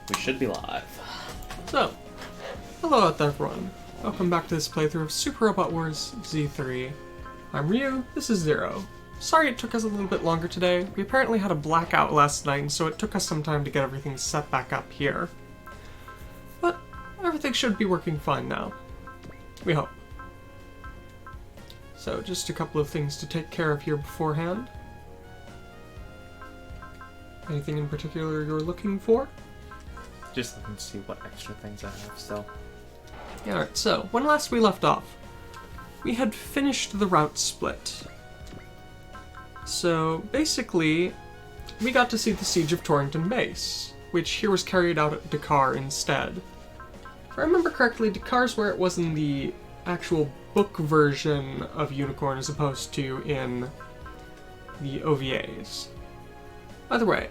We should be live. So, hello out there everyone. Welcome back to this playthrough of Super Robot Wars Z3. I'm Ryu, this is Zero. Sorry it took us a little bit longer today. We apparently had a blackout last night, and so it took us some time to get everything set back up here. But everything should be working fine now. We hope. So, just a couple of things to take care of here beforehand. Anything in particular you're looking for? Just looking to see what extra things I have still. Yeah, alright, so, when last we left off, we had finished the route split. So, basically, we got to see the Siege of Torrington Base, which here was carried out at Dakar instead. If I remember correctly, Dakar's where it was in the actual book version of Unicorn as opposed to in the OVAs. Either way,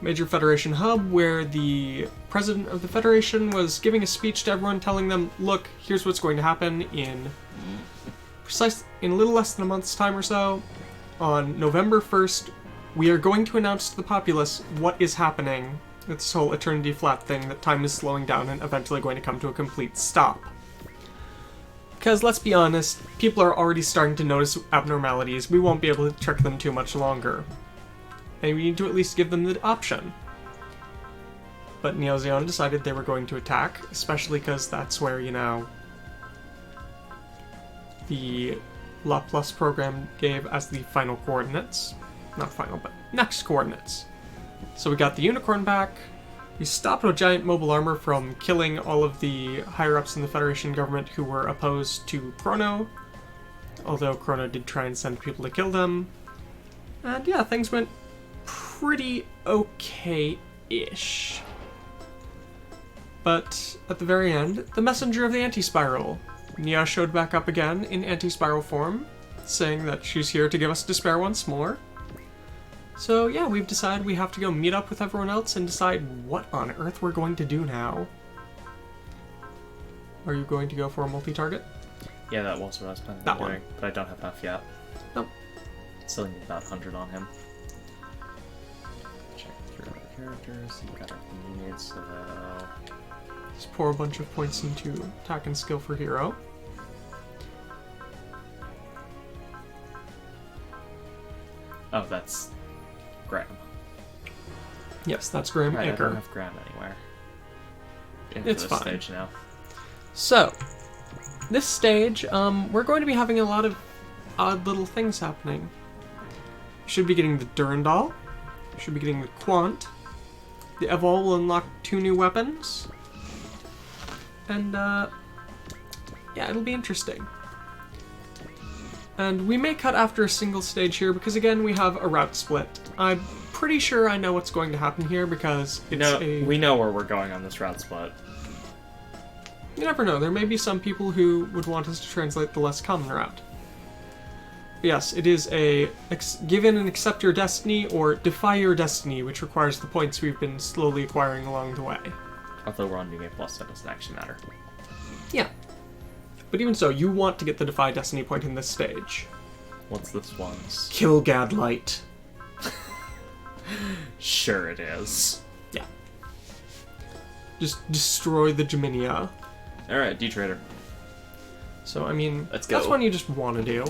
Major Federation Hub, where the president of the Federation was giving a speech to everyone telling them, look, here's what's going to happen in a little less than a month's time or so. On November 1st, we are going to announce to the populace what is happening with this whole Eternity Flat thing, that time is slowing down and eventually going to come to a complete stop. Because, let's be honest, people are already starting to notice abnormalities. We won't be able to trick them too much longer. And we need to at least give them the option. But Neo Zeon decided they were going to attack, especially because that's where, you know, the Laplace program gave as the final coordinates. Not final, but next coordinates. So we got the Unicorn back. We stopped a giant mobile armor from killing all of the higher-ups in the Federation government who were opposed to Chrono. Although Chrono did try and send people to kill them. And yeah, things went pretty okay-ish. But at the very end, the messenger of the anti-spiral, Nia, showed back up again in anti-spiral form, saying that she's here to give us despair once more. So yeah, we've decided we have to go meet up with everyone else and decide what on earth we're going to do now. Are you going to go for a multi-target? Yeah, that was what I was planning on doing, but I don't have enough yet. Nope. Still need about 100 on him. Check your other characters, you got everything you need, so... Just pour a bunch of points into attack and skill for hero. Oh, that's Graham. Yes, that's Graham Right, Anchor. I don't have Graham anywhere. It's for this fine. Stage now. So, this stage, we're going to be having a lot of odd little things happening. You should be getting the Durandal. You should be getting the Quant. The Evol will unlock 2 new weapons. And, yeah, it'll be interesting. And we may cut after a single stage here, because again, we have a route split. I'm pretty sure I know what's going to happen here, because it's we know where we're going on this route split. You never know, there may be some people who would want us to translate the less common route. But yes, it is a give in and accept your destiny, or defy your destiny, which requires the points we've been slowly acquiring along the way. Although we're on UA Plus, that doesn't actually matter. Yeah. But even so, you want to get the defy destiny point in this stage. What's this one's? Kill Gadlight. Sure it is. Yeah. Just destroy the Geminia. Alright, D-Trader. So, I mean, Let's go. That's one you just want to do.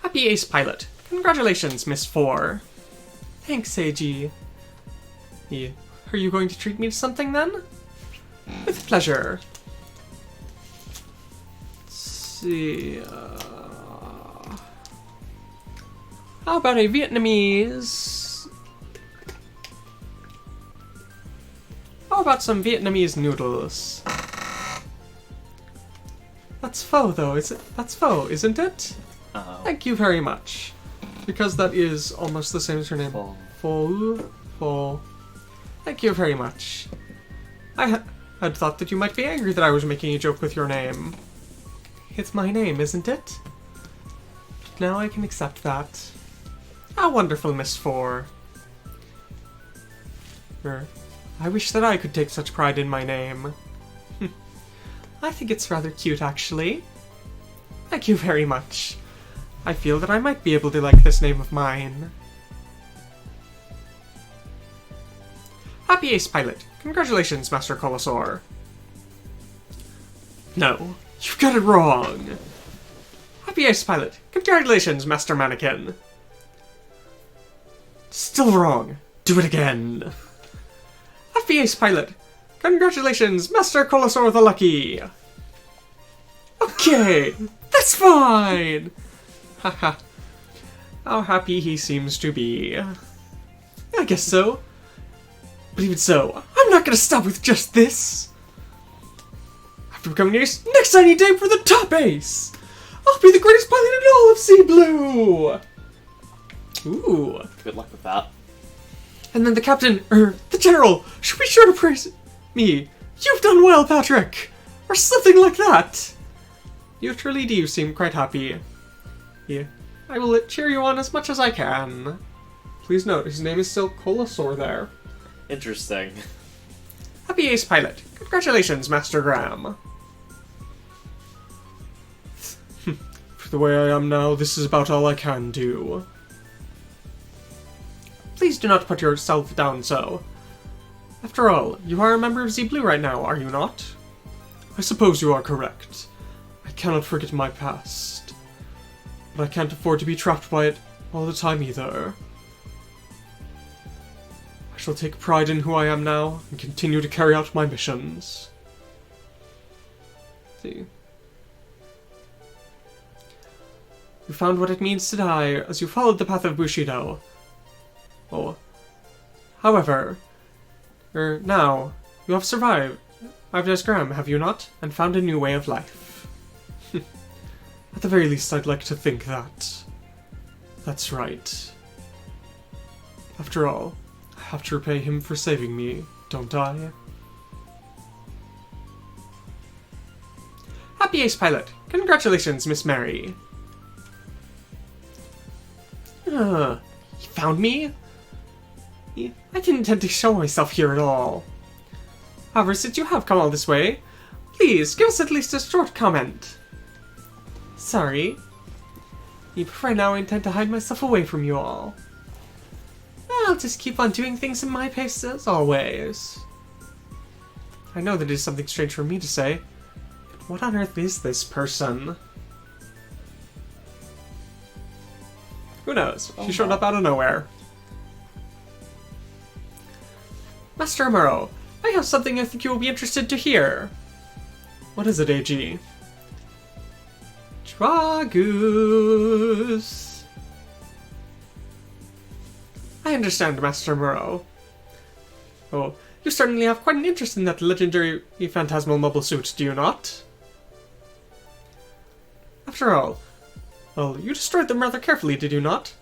Happy Ace Pilot. Congratulations, Miss 4. Thanks, Seiji. Are you going to treat me to something, then? With pleasure. Let's see... How about a Vietnamese... How about some Vietnamese noodles? That's pho, though. That's pho, isn't it? Uh-oh. Thank you very much. Because that is almost the same as her name. Pho. Thank you very much. I had thought that you might be angry that I was making a joke with your name. It's my name, isn't it? But now I can accept that. How wonderful, Miss 4. I wish that I could take such pride in my name. I think it's rather cute, actually. Thank you very much. I feel that I might be able to like this name of mine. Happy Ace Pilot. Congratulations, Master Colosaur. No, you've got it wrong. Happy Ace Pilot. Congratulations, Master Mannequin. Still wrong. Do it again. Happy Ace Pilot. Congratulations, Master Colosaur the Lucky. Okay, that's fine. Haha. How happy he seems to be. I guess so. But even so, I'm not gonna stop with just this. After becoming ace, next I need to aim for the top ace. I'll be the greatest pilot in all of Sea Blue. Ooh. Good luck with that. And then the captain, the general, should be sure to praise me. You've done well, Patrick. Or something like that. You truly do seem quite happy. Yeah. I will cheer you on as much as I can. Please note, his name is still Colosaur there. Interesting. Happy Ace Pilot. Congratulations, Master Graham. For the way I am now, this is about all I can do. Please do not put yourself down so. After all, you are a member of Z Blue right now, are you not? I suppose you are correct. I cannot forget my past. But I can't afford to be trapped by it all the time either. I shall take pride in who I am now and continue to carry out my missions. See. You found what it means to die as you followed the path of Bushido. Oh. However, now, you have survived as Graham, have you not? And found a new way of life. At the very least, I'd like to think that. That's right. After all, I have to repay him for saving me, don't I? Happy Ace Pilot! Congratulations, Miss Mary! You found me? I didn't intend to show myself here at all. However, since you have come all this way, please give us at least a short comment. Sorry. But right now I intend to hide myself away from you all. I'll just keep on doing things in my pace as always. I know that it is something strange for me to say, but what on earth is this person? Who knows? She showed up out of nowhere. Master Amuro, I have something I think you will be interested to hear. What is it, AG? Dragoose. I understand, Master Amuro. Oh, you certainly have quite an interest in that legendary phantasmal mobile suit, do you not? After all, well, you destroyed them rather carefully, did you not?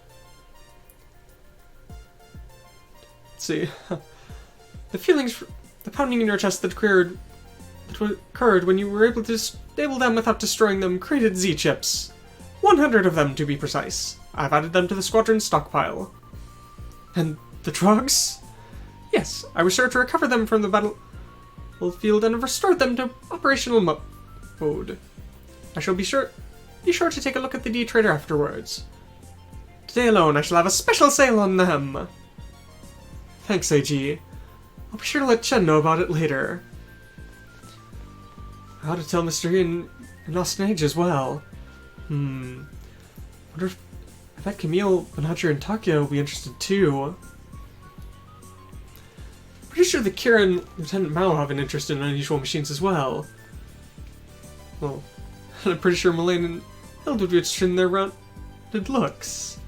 Let's see. The feelings, the pounding in your chest that occurred when you were able to disable them without destroying them created Z-chips. 100 of them, to be precise. I've added them to the squadron's stockpile. And the drugs? Yes, I was sure to recover them from the battlefield and have restored them to operational mode. I shall be sure to take a look at the D-Trader afterwards. Today alone, I shall have a special sale on them. Thanks, AG. I'll be sure to let Chen know about it later. I ought to tell Mr. Ian and Austin Age as well. Wonder if I bet Camille, Benadryl, and Takia will be interested too. Pretty sure that Kira and Lieutenant Mao have an interest in unusual machines as well. Well, and I'm pretty sure Mullane and Hild would be interested in their rounded looks.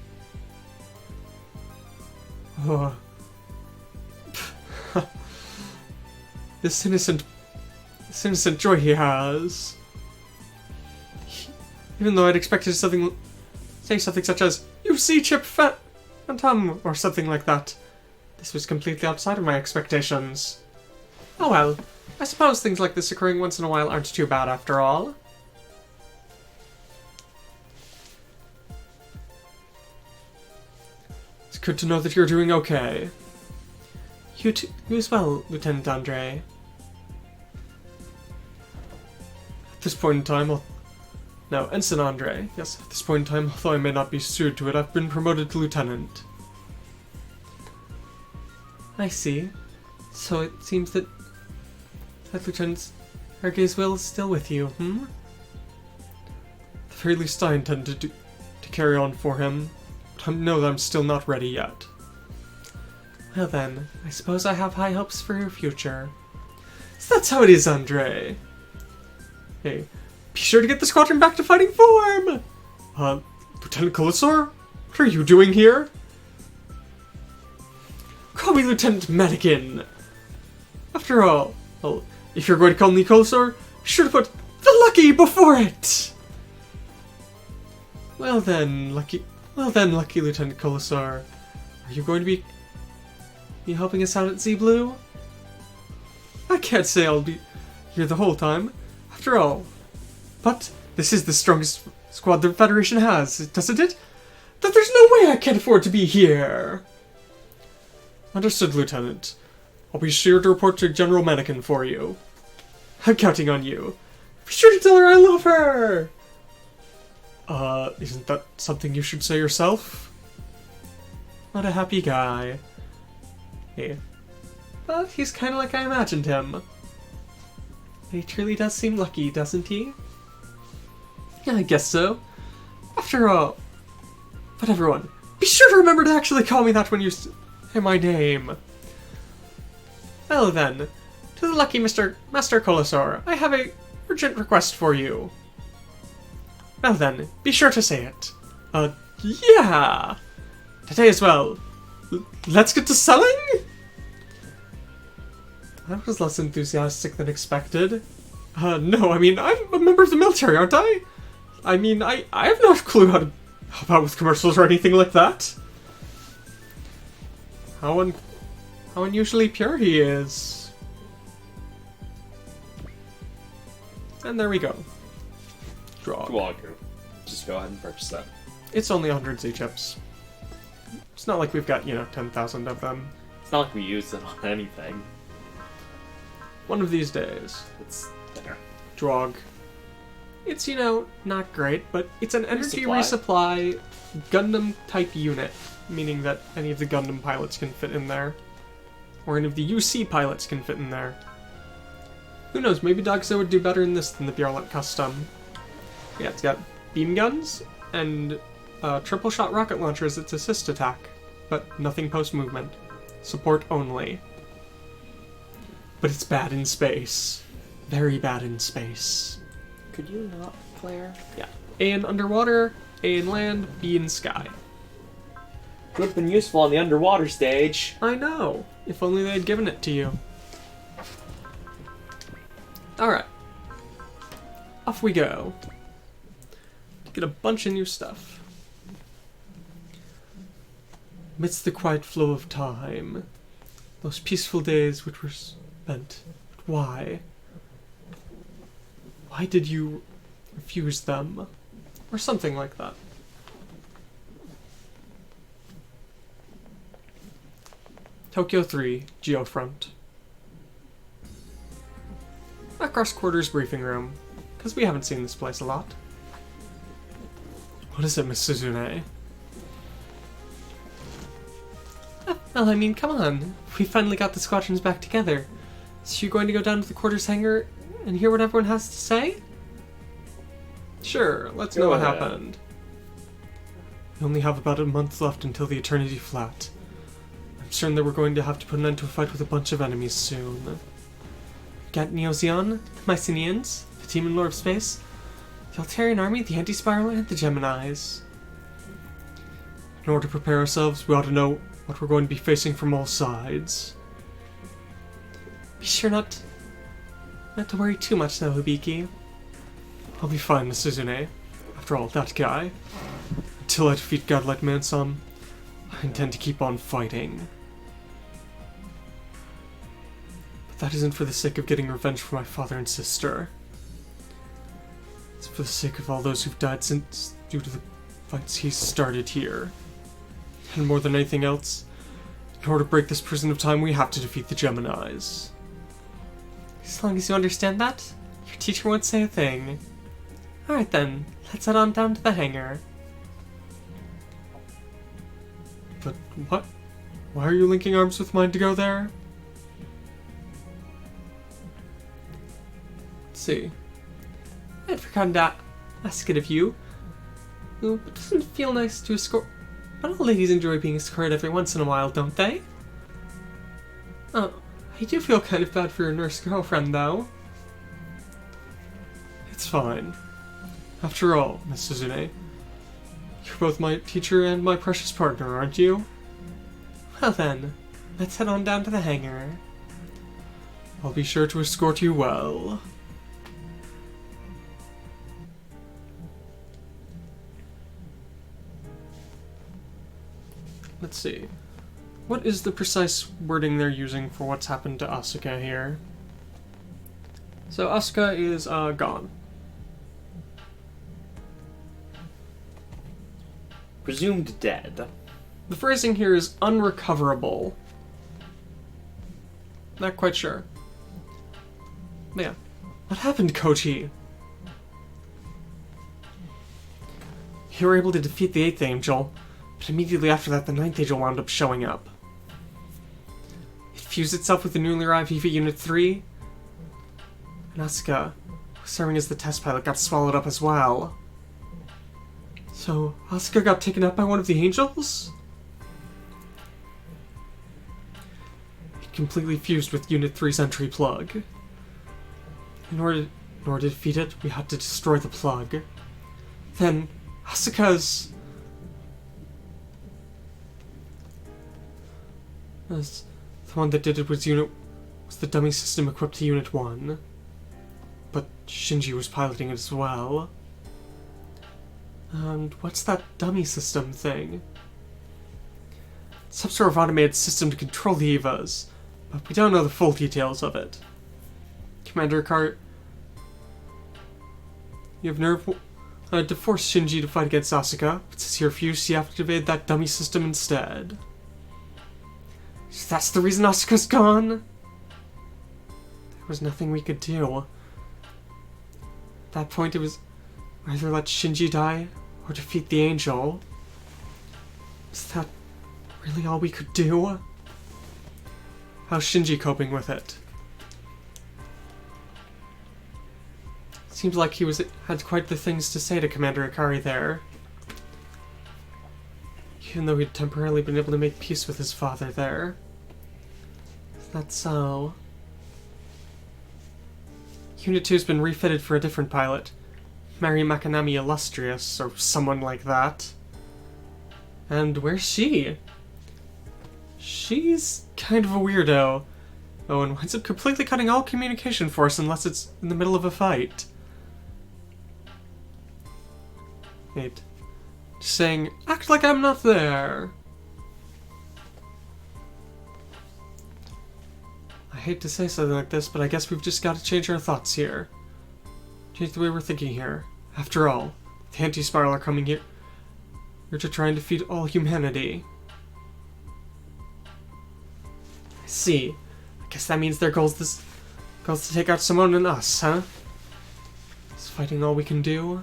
Oh. This innocent joy he has. Even though I'd expected say something such as, "You see, Chip Phantom," or something like that. This was completely outside of my expectations. Oh well, I suppose things like this occurring once in a while aren't too bad after all. It's good to know that you're doing okay. You as well, Lieutenant Andre. At this point in time, no, Ensign Andre. Yes, at this point in time, although I may not be suited to it, I've been promoted to Lieutenant. I see. So it seems that Lieutenant Erge's will is still with you, hmm? At the very least, I intend to carry on for him, but I know that I'm still not ready yet. Well then, I suppose I have high hopes for your future. So that's how it is, Andre. Hey, be sure to get the squadron back to fighting form! Lieutenant Colasor? What are you doing here? Call me Lieutenant Mannequin! After all, well, if you're going to call me Colasor, be sure to put the lucky before it! Well then, lucky Lieutenant Colasor. Are you going to be helping us out at Z Blue? I can't say I'll be here the whole time, after all. But this is the strongest squad the Federation has, doesn't it? That there's no way I can't afford to be here! Understood, Lieutenant. I'll be sure to report to General Mannequin for you. I'm counting on you. Be sure to tell her I love her! Isn't that something you should say yourself? What a happy guy. Yeah. But he's kind of like I imagined him. He truly does seem lucky, doesn't he? Yeah, I guess so. After all. But everyone, be sure to remember to actually call me that when you say my name. Well then, to the lucky Master Colasor, I have a urgent request for you. Well then, be sure to say it. Yeah! Today as well. Let's get to selling? That was less enthusiastic than expected. No, I mean, I'm a member of the military, aren't I? I mean, I have no clue how to help out with commercials or anything like that. How unusually pure he is. And there we go. Jigoku. Just go ahead and purchase that. It's only 100 Z-chips. It's not like we've got, 10,000 of them. It's not like we use it on anything. One of these days. It's there. Drog. It's, not great, but it's an energy Resupply. resupply Gundam-type unit, meaning that any of the Gundam pilots can fit in there. Or any of the UC pilots can fit in there. Who knows, maybe Dogso would do better in this than the Bjarlat Custom. Yeah, it's got beam guns and triple shot rocket launcher as its assist attack, but nothing post-movement. Support only. But it's bad in space. Very bad in space. Could you not, Claire? Yeah. A in underwater, A in land, B in sky. Would have been useful on the underwater stage. I know. If only they had given it to you. Alright. Off we go. To get a bunch of new stuff. Amidst the quiet flow of time, those peaceful days which were spent, but why? Why did you refuse them? Or something like that. Tokyo 3, Geofront. Macross Quarters briefing room, because we haven't seen this place a lot. What is it, Miss Suzune? Well, I mean, come on. We finally got the squadrons back together. So you're going to go down to the quarters hangar and hear what everyone has to say? Sure, let's know what happened. We only have about a month left until the Eternity Flat. I'm certain that we're going to have to put an end to a fight with a bunch of enemies soon. We got Neozeon, the Mycenians, the Demon Lord of Space, the Altarian Army, the Anti-Spiral, and the Geminis. In order to prepare ourselves, we ought to know what we're going to be facing from all sides. Be sure not to worry too much though, Hibiki. I'll be fine, Miss Suzune. After all, that guy. Until I defeat Godlike Mansam, I intend to keep on fighting. But that isn't for the sake of getting revenge for my father and sister. It's for the sake of all those who've died since due to the fights he started here. And more than anything else, in order to break this prison of time, we have to defeat the Geminis. As long as you understand that, your teacher won't say a thing. Alright then, let's head on down to the hangar. But what? Why are you linking arms with mine to go there? see. I'd forgotten to ask it of you. Oh, but doesn't it feel nice to escort? But all ladies enjoy being escorted every once in a while, don't they? Oh, I do feel kind of bad for your nurse girlfriend, though. It's fine. After all, Miss Suzune, you're both my teacher and my precious partner, aren't you? Well then, let's head on down to the hangar. I'll be sure to escort you well. Let's see. What is the precise wording they're using for what's happened to Asuka here? So Asuka is gone. Presumed dead. The phrasing here is unrecoverable. Not quite sure. But yeah. What happened, Koji? You were able to defeat the 8th Angel, but immediately after that the 9th Angel wound up showing up. It fused itself with the newly arrived EV Unit 3, and Asuka, serving as the test pilot, got swallowed up as well. So, Asuka got taken up by one of the angels? It completely fused with Unit 3's entry plug. In order to defeat it, we had to destroy the plug. Then, Asuka's... the one that did it was the dummy system equipped to Unit 1. But Shinji was piloting it as well. And what's that dummy system thing? Some sort of automated system to control the Evas, but we don't know the full details of it. Commander Akari, you have nerve to force Shinji to fight against Asuka, but since he refused, he activated that dummy system instead. So that's the reason Asuka's gone? There was nothing we could do. At that point, it was either let Shinji die or defeat the angel. Is that really all we could do? How's Shinji coping with it? Seems like he had quite the things to say to Commander Akari there. Even though he'd temporarily been able to make peace with his father there. Is that so? Unit 2's been refitted for a different pilot. Mary Makanami Illustrious, or someone like that. And where's she? She's kind of a weirdo. Oh, and winds up completely cutting all communication for us unless it's in the middle of a fight. Wait. Just saying, act like I'm not there. I hate to say something like this, but I guess we've just got to change our thoughts here. Change the way we're thinking here. After all, the anti-spiral are coming here to try and defeat all humanity. I see. I guess that means their goal is to take out Simone and us, huh? Is fighting all we can do?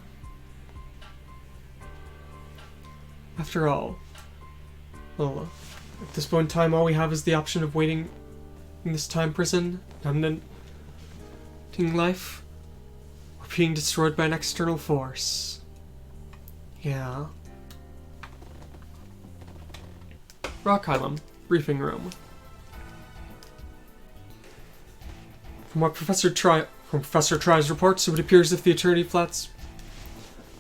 After all, well, at this point in time, all we have is the option of waiting in this time prison, and ending life, or being destroyed by an external force. Yeah. Rock Island, briefing room. From Professor Try's reports, it would appear as if the Eternity Flats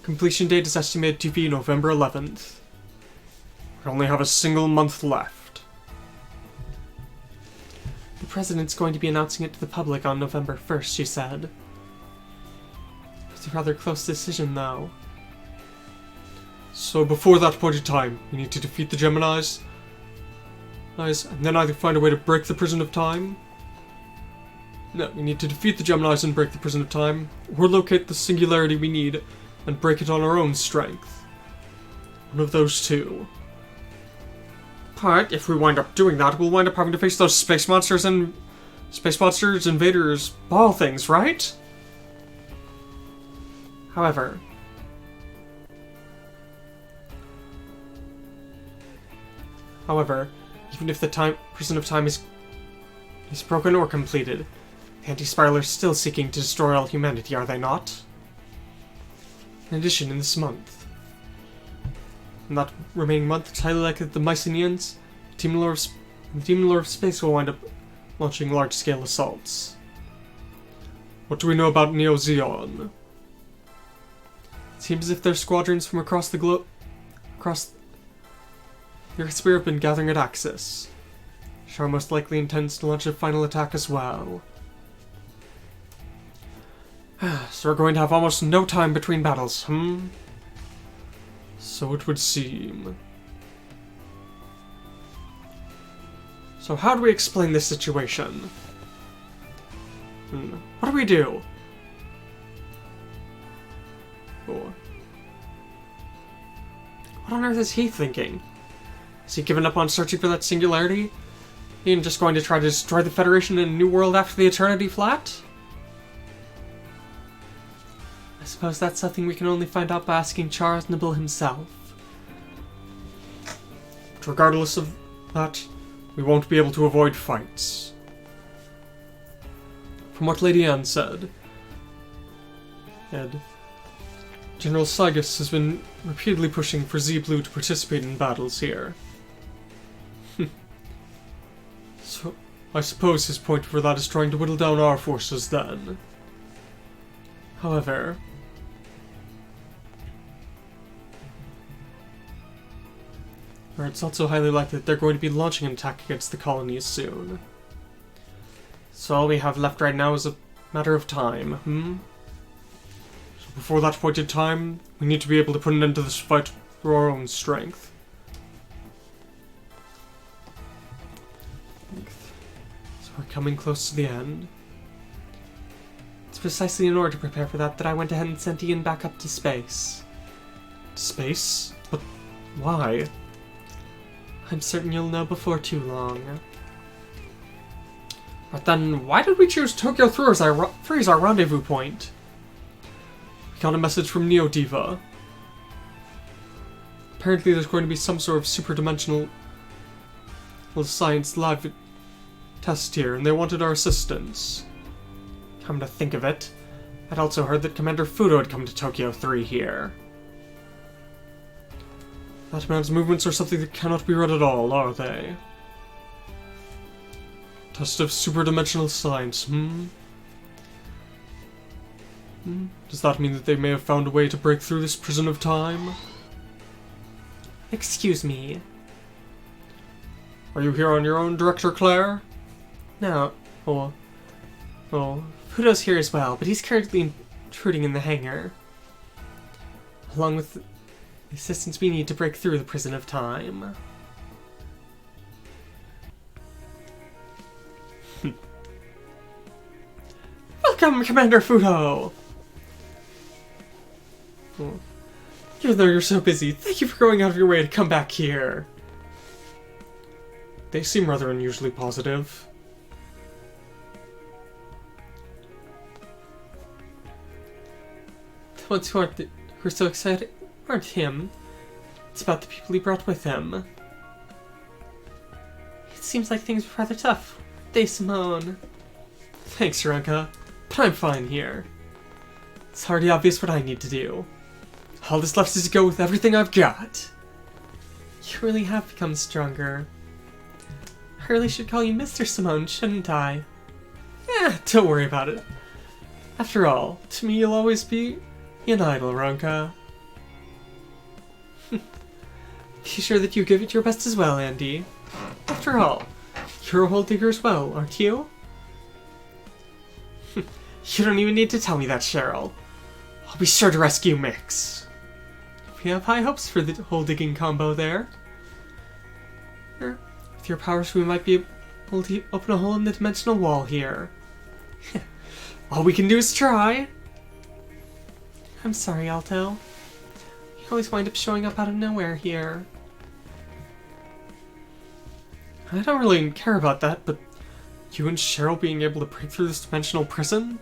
completion date is estimated to be November 11th. We only have a single month left. The President's going to be announcing it to the public on November 1st, she said. It's a rather close decision, though. So before that point in time, we need to defeat the Geminis, and then either find a way to break the Prison of Time. No, we need to defeat the Geminis and break the Prison of Time, or locate the singularity we need and break it on our own strength. One of those two. But if we wind up doing that, we'll wind up having to face those space monsters, invaders, ball things, right? However, even if the Prison of Time is broken or completed, The anti-spiral are still seeking to destroy all humanity, are they not? In addition, in this month, in that remaining month, it's highly likely that the Mycenaeans, the Demon Lord of Space, will wind up launching large-scale assaults. What do we know about Neo Zeon? It seems as if their squadrons from across the globe, the Earth's sphere, have been gathering at Axis. Char most likely intends to launch a final attack as well. So we're going to have almost no time between battles, So it would seem. So how do we explain this situation? What do we do? Oh. What on earth is he thinking? Has he given up on searching for that singularity? And just going to try to destroy the Federation in a new world after the Eternity Flat? I suppose that's something we can only find out by asking Charles Nibble himself. But regardless of that, we won't be able to avoid fights. From what Lady Anne said, General Sagas has been repeatedly pushing for Z-Blue to participate in battles here. So, I suppose his point for that is trying to whittle down our forces then. However, it's also highly likely that they're going to be launching an attack against the colonies soon. So all we have left right now is a matter of time, So before that point in time, we need to be able to put an end to this fight through our own strength. So we're coming close to the end. It's precisely in order to prepare for that I went ahead and sent Ian back up to space. Space? But why? I'm certain you'll know before too long. But then, why did we choose Tokyo 3 as our rendezvous point? We got a message from Neo Diva. Apparently there's going to be some sort of super-dimensional science lab test here, and they wanted our assistance. Come to think of it, I'd also heard that Commander Fudo had come to Tokyo 3 here. That man's movements are something that cannot be read at all, are they? Test of super-dimensional science, Does that mean that they may have found a way to break through this prison of time? Excuse me. Are you here on your own, Director Claire? No. Oh, Fudo's here as well, but he's currently intruding in the hangar. Along with the assistance we need to break through the prison of time. Welcome, Commander Fudo! Oh. Even though you're so busy, thank you for going out of your way to come back here. They seem rather unusually positive. The ones who are so excited aren't him. It's about the people he brought with him. It seems like things were rather tough. They, Simone. Thanks, Ranka. But I'm fine here. It's already obvious what I need to do. All that's left is to go with everything I've got. You really have become stronger. I really should call you Mr. Simone, shouldn't I? Don't worry about it. After all, to me you'll always be an idol, Ranka. Be sure that you give it your best as well, Andy. After all, you're a whole digger as well, aren't you? You don't even need to tell me that, Cheryl. I'll be sure to rescue Mix. We have high hopes for the whole digging combo there. With your powers, we might be able to open a hole in the dimensional wall here. All we can do is try. I'm sorry, Alto. You always wind up showing up out of nowhere here. I don't really care about that, but you and Cheryl being able to break through this dimensional prison?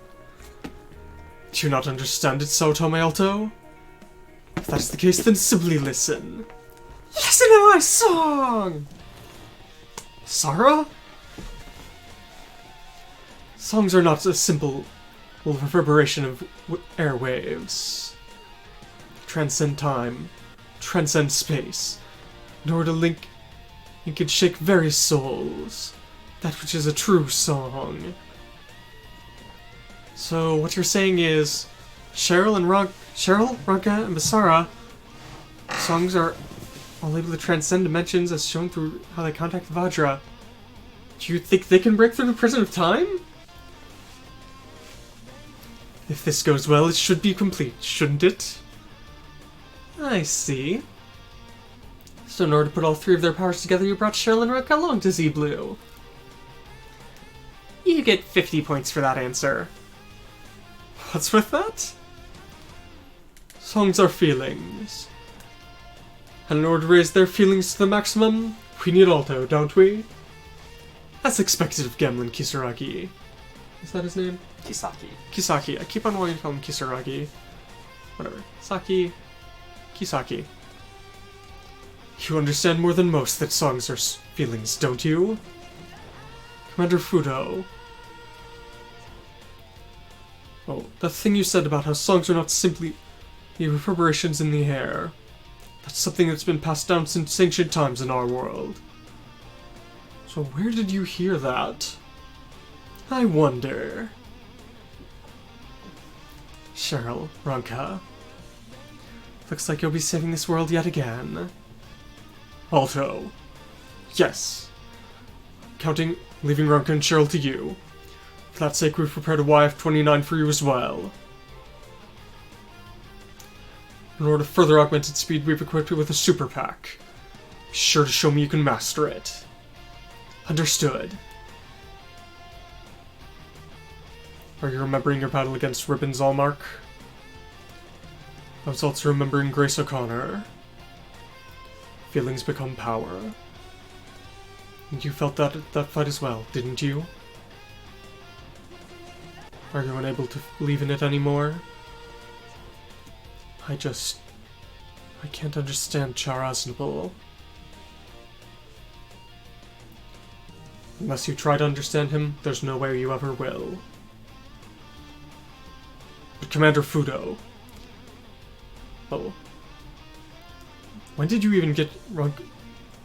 Do you not understand it, Tome Alto? If that's the case, then simply listen. Listen to my song! Sarah? Songs are not a simple reverberation of airwaves. Transcend time, transcend space, in order to link and shake various souls. That which is a true song. So what you're saying is, Cheryl, Ranka, and Basara, songs are all able to transcend dimensions as shown through how they contact Vajra. Do you think they can break through the prison of time? If this goes well, it should be complete, shouldn't it? I see. So in order to put all three of their powers together, you brought Cheryl and Ranka along to Z Blue. You get 50 points for that answer. What's with that? Songs are feelings. And in order to raise their feelings to the maximum, we need alto, don't we? As expected of Gemlin Kisaragi. Is that his name? Kisaki. Kisaki. I keep on wanting to call him Kisaragi. Whatever. Kisaki. You understand more than most that songs are feelings, don't you? Commander Fudo. Oh, that thing you said about how songs are not simply the reverberations in the air. That's something that's been passed down since ancient times in our world. So where did you hear that? I wonder. Cheryl, Ranka. Looks like you'll be saving this world yet again. Alto. Yes. Counting, leaving Ranka and Cheryl to you. For that sake, we've prepared a YF-29 for you as well. In order to further augment its speed, we've equipped it with a super pack. Be sure to show me you can master it. Understood. Are you remembering your battle against Ribbons Allmark? I was also remembering Grace O'Connor. Feelings become power. And you felt that at that fight as well, didn't you? Are you unable to believe in it anymore? I can't understand Char Aznable. Unless you try to understand him, there's no way you ever will. But Commander Fudo... Oh. When did you even get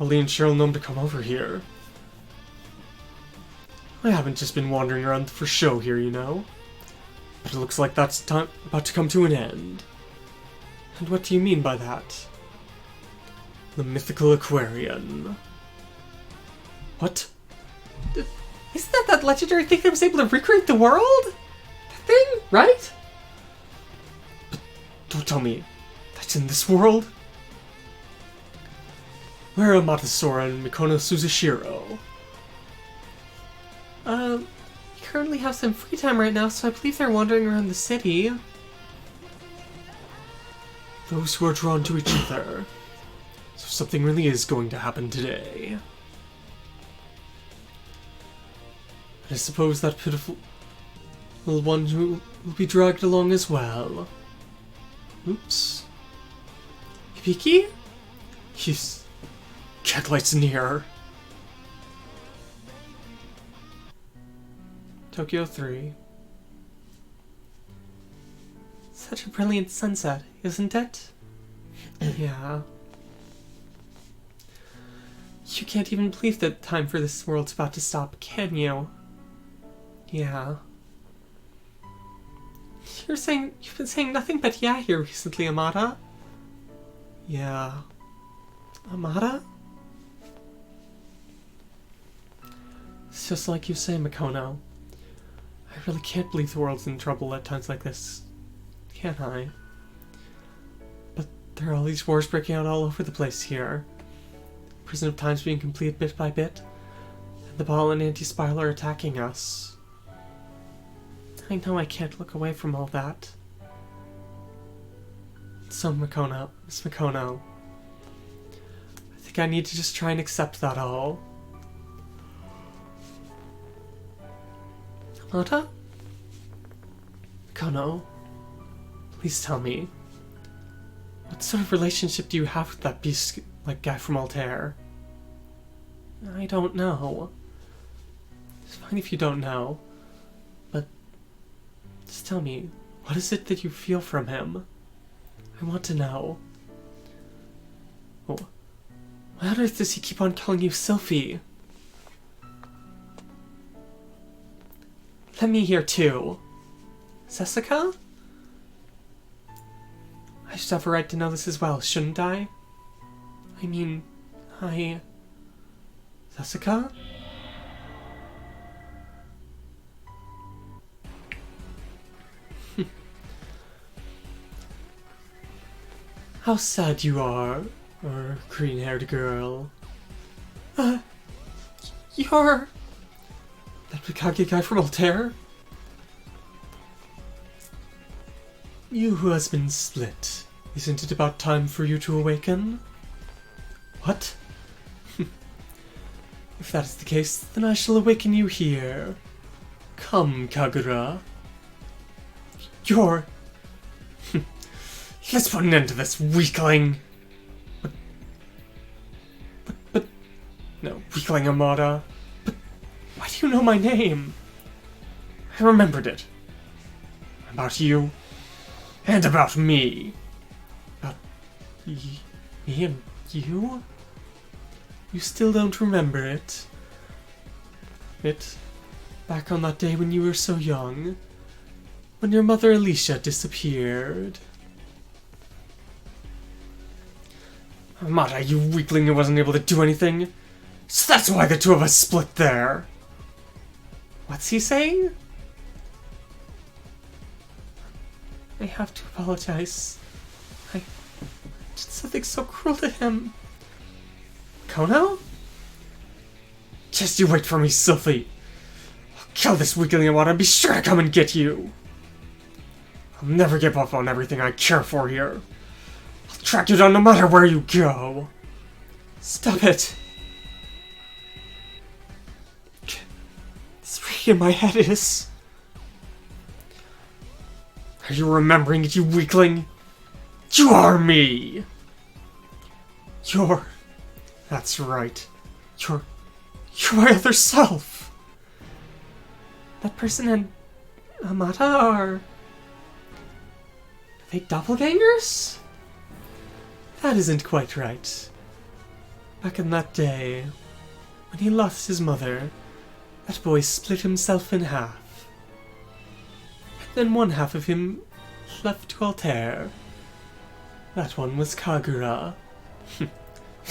Ali and Cheryl Gnome to come over here? I haven't just been wandering around for show here, you know. But it looks like that's about to come to an end. And what do you mean by that? The mythical Aquarion. What? Isn't that legendary thing that was able to recreate the world? That thing, right? But don't tell me that's in this world? Where are Matasora and Mikono Suzashiro? We currently have some free time right now, so I believe they're wandering around the city. Those who are drawn to each other. So something really is going to happen today. I suppose that pitiful little one will be dragged along as well. Oops. Hibiki? He's... Catlight's near. Tokyo 3. Such a brilliant sunset, isn't it? Yeah. You can't even believe that time for this world's about to stop, can you? Yeah. You've been saying nothing but yeah here recently, Amada. Yeah. Amada? It's just like you say, Mikono. I really can't believe the world's in trouble at times like this. Can I? But there are all these wars breaking out all over the place here. Prison of Time's being completed bit by bit. And the Ball and Anti-Spiral are attacking us. I know I can't look away from all that. So Mikono, Miss Mikono, I think I need to just try and accept that all. Amata? Mikono, please tell me. What sort of relationship do you have with that beast-like guy from Altair? I don't know. It's fine if you don't know. Just tell me, what is it that you feel from him? I want to know. Oh, why on earth does he keep on calling you Sylphie? Let me hear too. Sessica? I should have a right to know this as well, shouldn't I? I mean, Sessica? How sad you are, green-haired girl. You're... that Mykage guy from Altair? You who has been split. Isn't it about time for you to awaken? What? If that is the case, then I shall awaken you here. Come, Kagura. You're... Let's put an end to this, weakling! But... No, weakling Amada. But why do you know my name? I remembered it. About you. And about me. About... me and you? You still don't remember it? Back on that day when you were so young. When your mother Alicia disappeared. Amada, you weakling who wasn't able to do anything. So that's why the two of us split there. What's he saying? I have to apologize. I did something so cruel to him. Kono? Just you wait for me, Sylphie. I'll kill this weakling Amada and be sure to come and get you. I'll never give up on everything I care for here. I'll track you down no matter where you go. Stop it. This ring in my head is... Are you remembering it, you weakling? You are me! You're... That's right. You're my other self! That person and Amada are they doppelgangers? That isn't quite right. Back in that day, when he lost his mother, that boy split himself in half. And then one half of him left to Altair. That one was Kagura.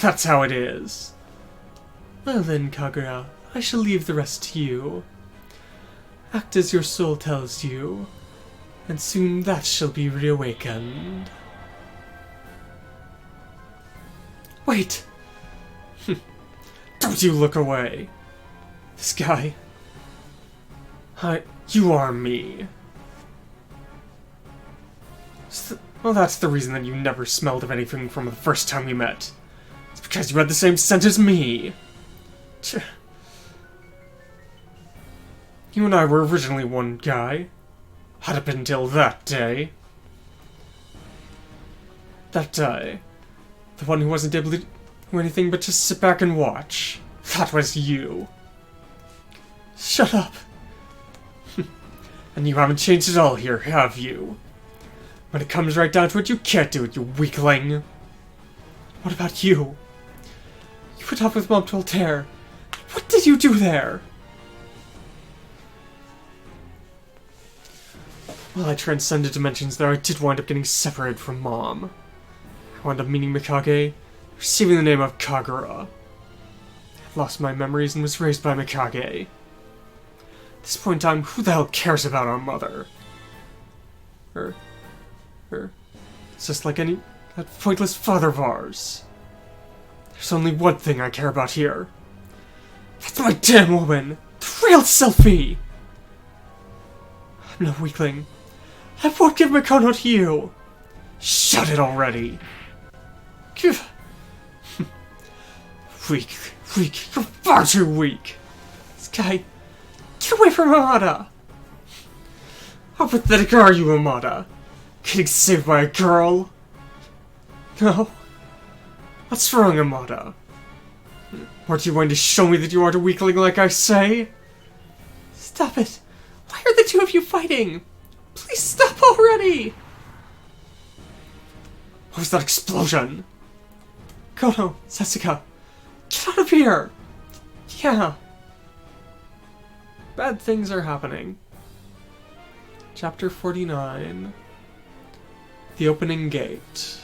That's how it is. Well then, Kagura, I shall leave the rest to you. Act as your soul tells you, and soon that shall be reawakened. Wait! Don't you look away! This guy... you are me. Well, that's the reason that you never smelled of anything from the first time we met. It's because you had the same scent as me. You and I were originally one guy. Had up until that day. That day. The one who wasn't able to do anything but just sit back and watch. That was you. Shut up. And you haven't changed at all here, have you? When it comes right down to it, you can't do it, you weakling. What about you? You went off with Mom to Altair. What did you do there? Well, I transcended dimensions there. I did wind up getting separated from Mom. I wound up meeting Mykage, receiving the name of Kagura. I lost my memories and was raised by Mykage. At this point in time, who the hell cares about our mother? It's just like that pointless father of ours. There's only one thing I care about here. That's my damn woman! The real Sylphie! I'm no weakling. I won't give Mikono to you! Shut it already! Weak. You're far too weak! This guy... Get away from Amada! How pathetic are you, Amada? Getting saved by a girl? No. What's wrong, Amada? Aren't you going to show me that you aren't a weakling like I say? Stop it! Why are the two of you fighting? Please stop already! What was that explosion? Kono, Sasuke, get out of here! Yeah. Bad things are happening. Chapter 49. The Opening Gate.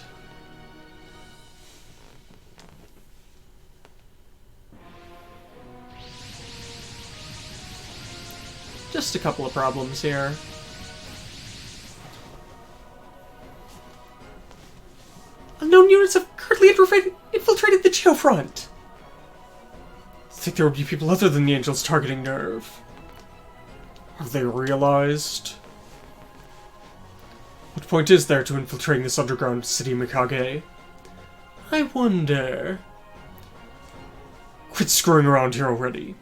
Just a couple of problems here. Unknown units have currently infiltrated the geofront. I think there would be people other than the angels targeting Nerve. Have they realized? What point is there to infiltrating this underground city, Mykage? I wonder. Quit screwing around here already.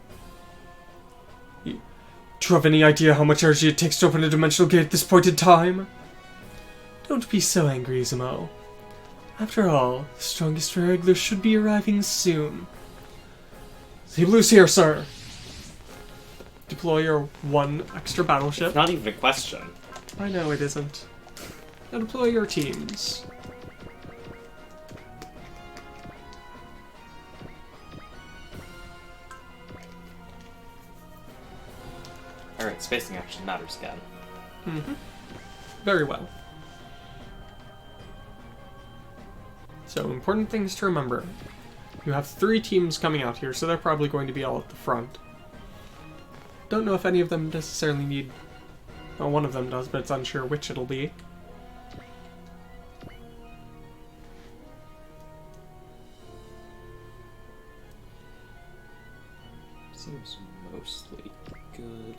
Do you have any idea how much energy it takes to open a dimensional gate at this point in time? Don't be so angry, Izumo. After all, the strongest regulars should be arriving soon. Sea Blue's here, sir. Deploy your one extra battleship. Not even a question. I know it isn't. Now deploy your teams. Alright, spacing actually matters again. Mm-hmm. Very well. So, important things to remember. You have 3 teams coming out here, so they're probably going to be all at the front. Don't know if any of them necessarily need... Well, one of them does, but it's unsure which it'll be. Seems mostly good.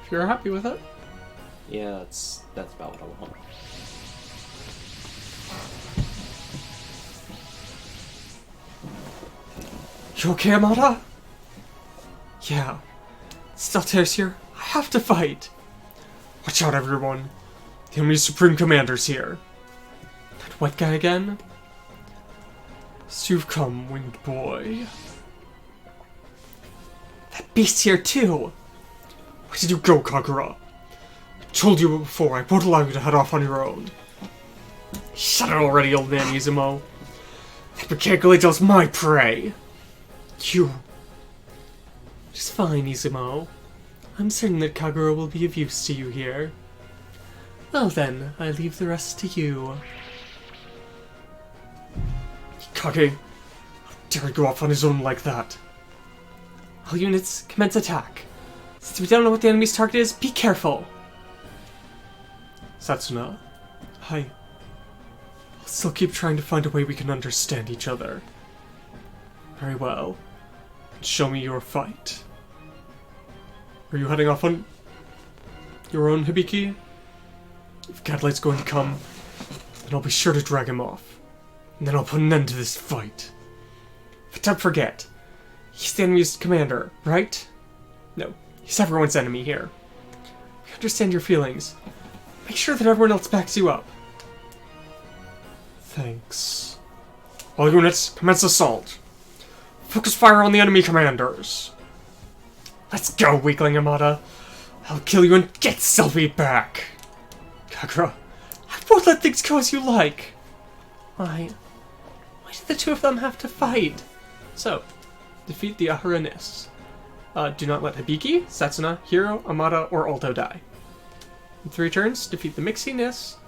If you're happy with it. Yeah, that's about what I want. You okay, Amada? Yeah. Still tears here. I have to fight. Watch out, everyone. The enemy's Supreme Commander's here. That white guy again? So you've come, winged boy. That beast's here too. Where did you go, Kagura? I told you before, I won't allow you to head off on your own. Shut it already, old man Izumo. That Mykage my prey. You. It's fine, Izumo. I'm certain that Kagura will be of use to you here. Well then, I leave the rest to you. Mykage, how dare he go off on his own like that? All units, commence attack. Since we don't know what the enemy's target is, be careful. Satsuna, I'll still keep trying to find a way we can understand each other. Very well. Show me your fight. Are you heading off on your own, Hibiki? If Gadlight's going to come, then I'll be sure to drag him off. And then I'll put an end to this fight. But don't forget, he's the enemy's commander, right? No, he's everyone's enemy here. I understand your feelings. Make sure that everyone else backs you up. Thanks. All units, commence assault. Focus fire on the enemy commanders. Let's go, weakling Amada. I'll kill you and get Sylvie back. Kagura, I won't let things go as you like. Why did the two of them have to fight? So, defeat the Ahura-Nis. Do not let Hibiki, Satsuna, Hiro, Amada, or Alto die. In 3 turns, defeat the Mixie-Nis,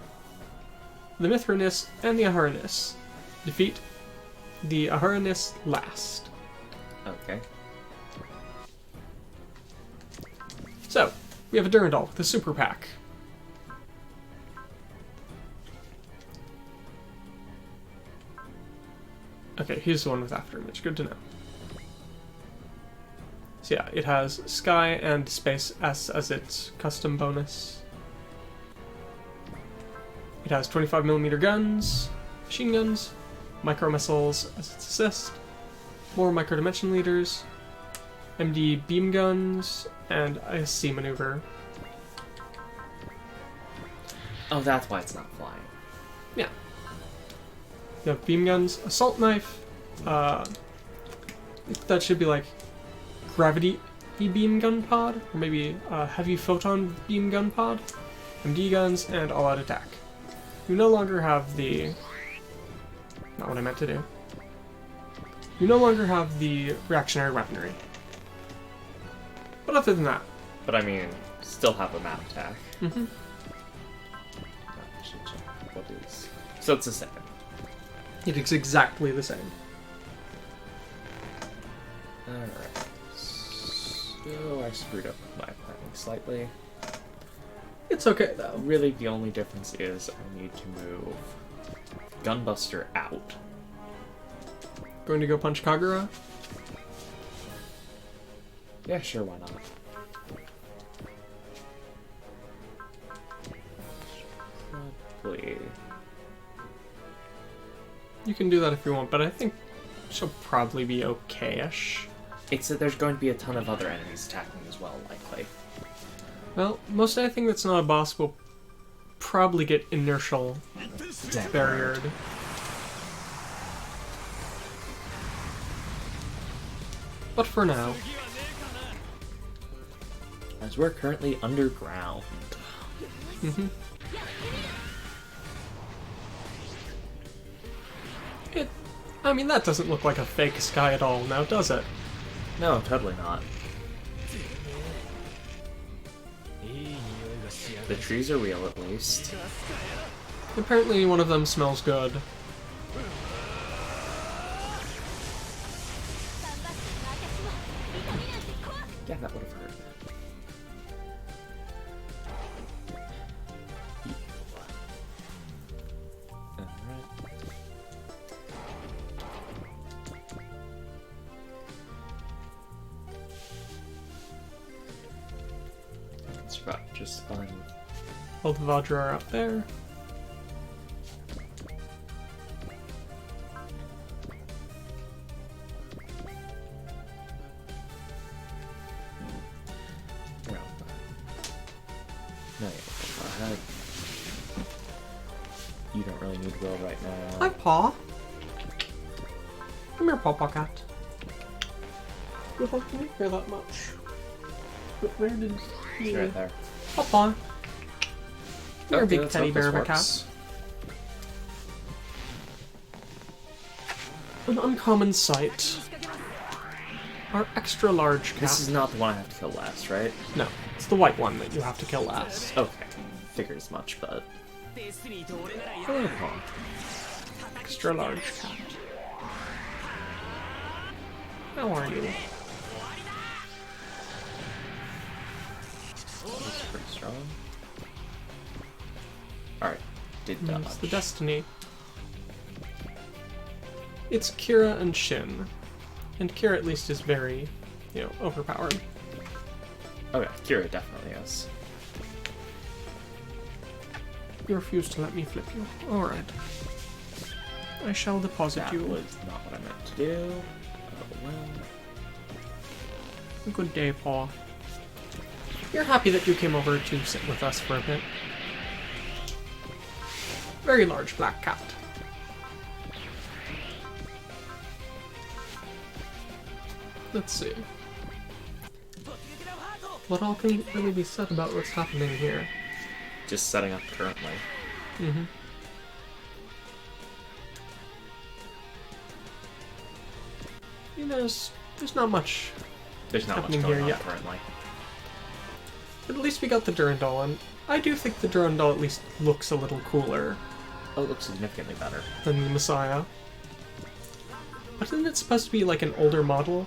the Mithra-Nis, and the Ahura-Nis. Defeat the Ahura-Nis last. Okay. So, we have a Durandal with a super pack. Okay, he's the one with afterimage. Good to know. So yeah, it has Sky and Space S as its custom bonus. It has 25mm guns, machine guns, micro missiles as its assist, more micro dimension leaders, MD beam guns, and ISC maneuver. Oh, that's why it's not flying. Yeah. You have beam guns, assault knife, that should be like gravity. beam gun pod, or maybe a heavy photon beam gun pod, MD guns, and all-out attack. You no longer have the... Not what I meant to do. You no longer have the reactionary weaponry. But other than that... But I mean, still have a map attack. Mm-hmm. I should check what is... So it's the same. It is exactly the same. Alright. So I screwed up my planning slightly. It's okay, though. Really, the only difference is I need to move Gunbuster out. Going to go punch Kagura? Yeah, sure, why not? Probably. You can do that if you want, but I think she'll probably be okay-ish. Except that there's going to be a ton of other enemies attacking as well, likely. Well, most anything that's not a boss will probably get inertial barriered. But for now... As we're currently underground. Mm-hmm. I mean, that doesn't look like a fake sky at all now, does it? No, totally not. The trees are real, at least. Apparently one of them smells good. Yeah, that would have hurt. Just fine. All the Vajra are up there. No, go ahead. You don't really need Will right now. Hi, Paw. Come here, Paw Cat. Good luck to me care that much. But where did She's right there. Paw. You're a Okay, big let's teddy hope bear this of a works. cat. An uncommon sight. Our extra large cat. This is not the one I have to kill last, right? No, it's the white one that you have to kill last. Okay. Figured as much, but... Hello, Paw. Extra large cat. How are you? That's pretty strong. Alright. Did dodge. It's the destiny. It's Kira and Shin. And Kira at least is very, overpowered. Okay, Kira definitely is. You refuse to let me flip you. Alright. I shall deposit That you. was not what I meant to do. Oh well. Good day, Paw. You're happy that you came over to sit with us for a bit. Very large black cat. Let's see. What all can really be said about what's happening here? Just setting up currently. Mm-hmm. There's not much There's not much happening going here on yet. currently. But at least we got the Durandal, and I do think the Durandal at least looks a little cooler Oh, it looks significantly better. than the Messiah. But isn't it supposed to be like an older model?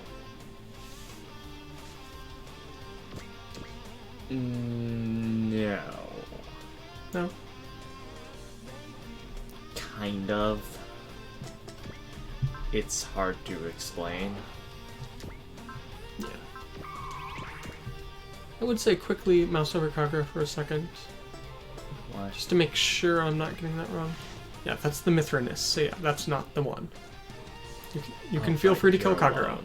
No. No? Kind of. It's hard to explain. Yeah. I would say quickly mouse over Kagura for a second, Why? just to make sure I'm not getting that wrong. Yeah, that's the Mithranus, so yeah, that's not the one. You can feel free to kill Kagura.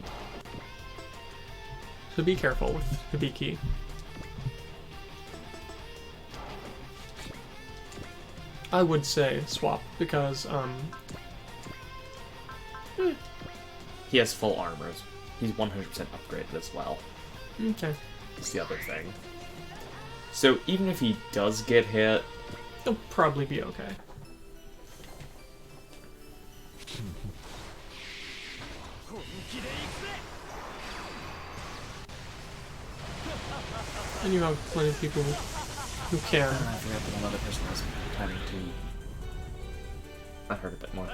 So be careful with Hibiki. I would say swap, because, He has full armors. He's 100% upgraded as well. Okay. Is the other thing. So even if he does get hit, He'll probably be okay. And you have plenty of people who can. I forgot that one other person was planning to. I heard a bit more.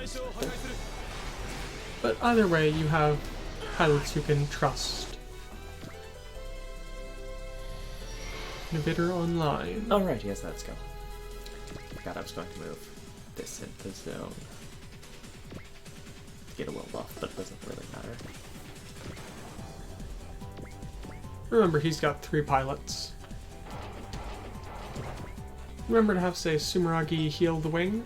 But either way, you have pilots you can trust. Innovator online. Oh right, yes, let's go. God, I was going to move this into the zone. Get a will buff, but it doesn't really matter. Remember, he's got 3 pilots. Remember to have, say, Sumeragi heal the wing.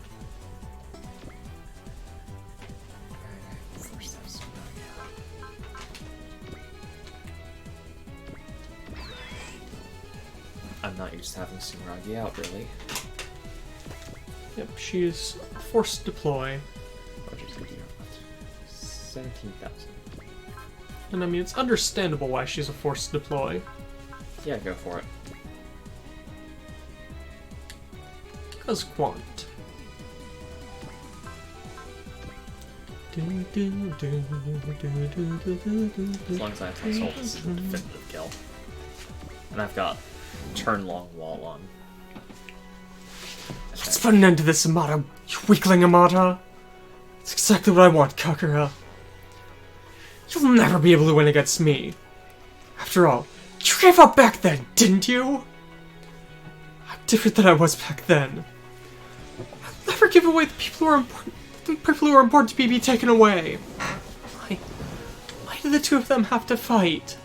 I'm not used to having Sumeragi out, really. Yep, she's forced deploy. What is it here? 17,000. And I mean, it's understandable why she's a forced deploy. Yeah, go for it. Because Quant. As long as I have Assault, this is a definitive kill. And I've got turn-long wall on. Let's put an end to this, Amata, you weakling Amata. It's exactly what I want, Kakura. You'll never be able to win against me. After all, you gave up back then, didn't you? I'm different than I was back then. I'll never give away the people who are important. The people who are important to me be taken away. Why do the two of them have to fight?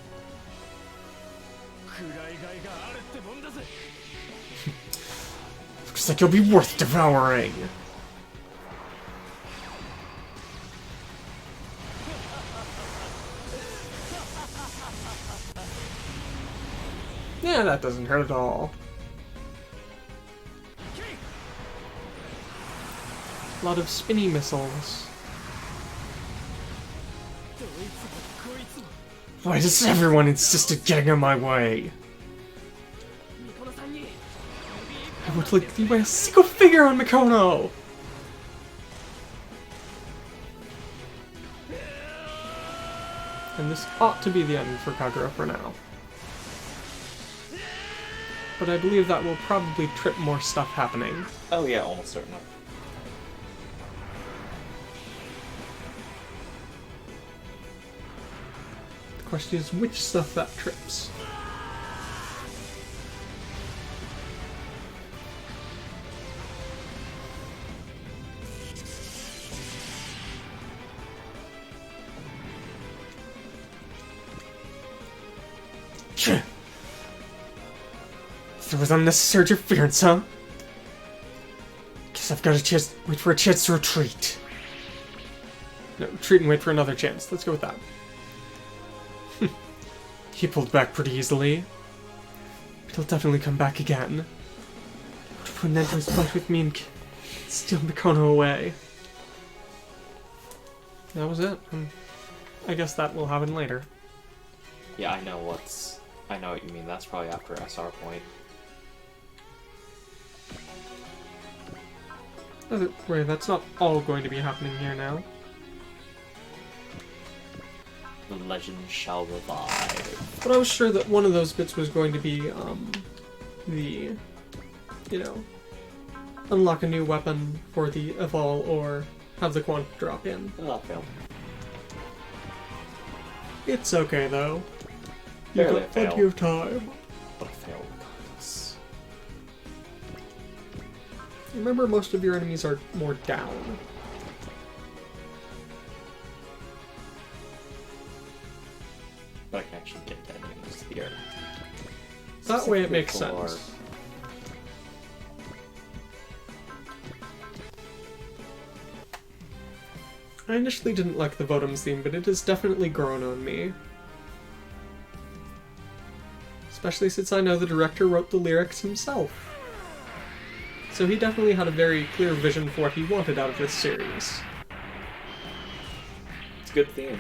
Looks like you'll be worth devouring. Yeah, that doesn't hurt at all. A lot of spinny missiles. Why does everyone insist on getting in my way? I would like to wear a single figure on Mikono! And this ought to be the end for Kagura for now. But I believe that will probably trip more stuff happening. Oh yeah, almost certainly. The question is which stuff that trips. There was unnecessary interference, huh? Guess I've got to wait for a chance to retreat. No, retreat and wait for another chance. Let's go with that. He pulled back pretty easily. But he'll definitely come back again. To put an end to his fight with me and steal Mikono away. That was it. I guess that will happen later. Yeah, I know what you mean. That's probably after SR point. Wait, that's not all going to be happening here now. The legend shall revive. But I was sure that one of those bits was going to be, unlock a new weapon for the Evol or have the Quant drop in. Oh, that failed. It's okay, though. You've Barely got plenty of time. But it failed regardless. Remember, most of your enemies are more down. But I can actually get to enemies here. That way it makes sense. I initially didn't like the Votum's theme, but it has definitely grown on me. Especially since I know the director wrote the lyrics himself. So he definitely had a very clear vision for what he wanted out of this series. It's a good theme.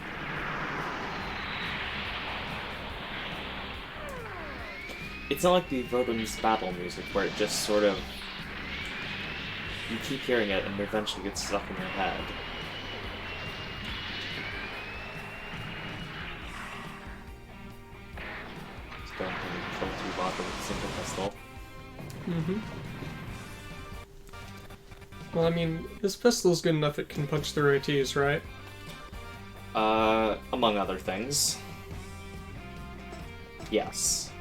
It's not like the Rotom's battle music, where it just sort of... You keep hearing it, and it eventually gets stuck in your head. Just don't kill 2 Baka with a single pistol. Mm-hmm. Well, I mean, this pistol's good enough it can punch through ATs, right? Among other things. Yes.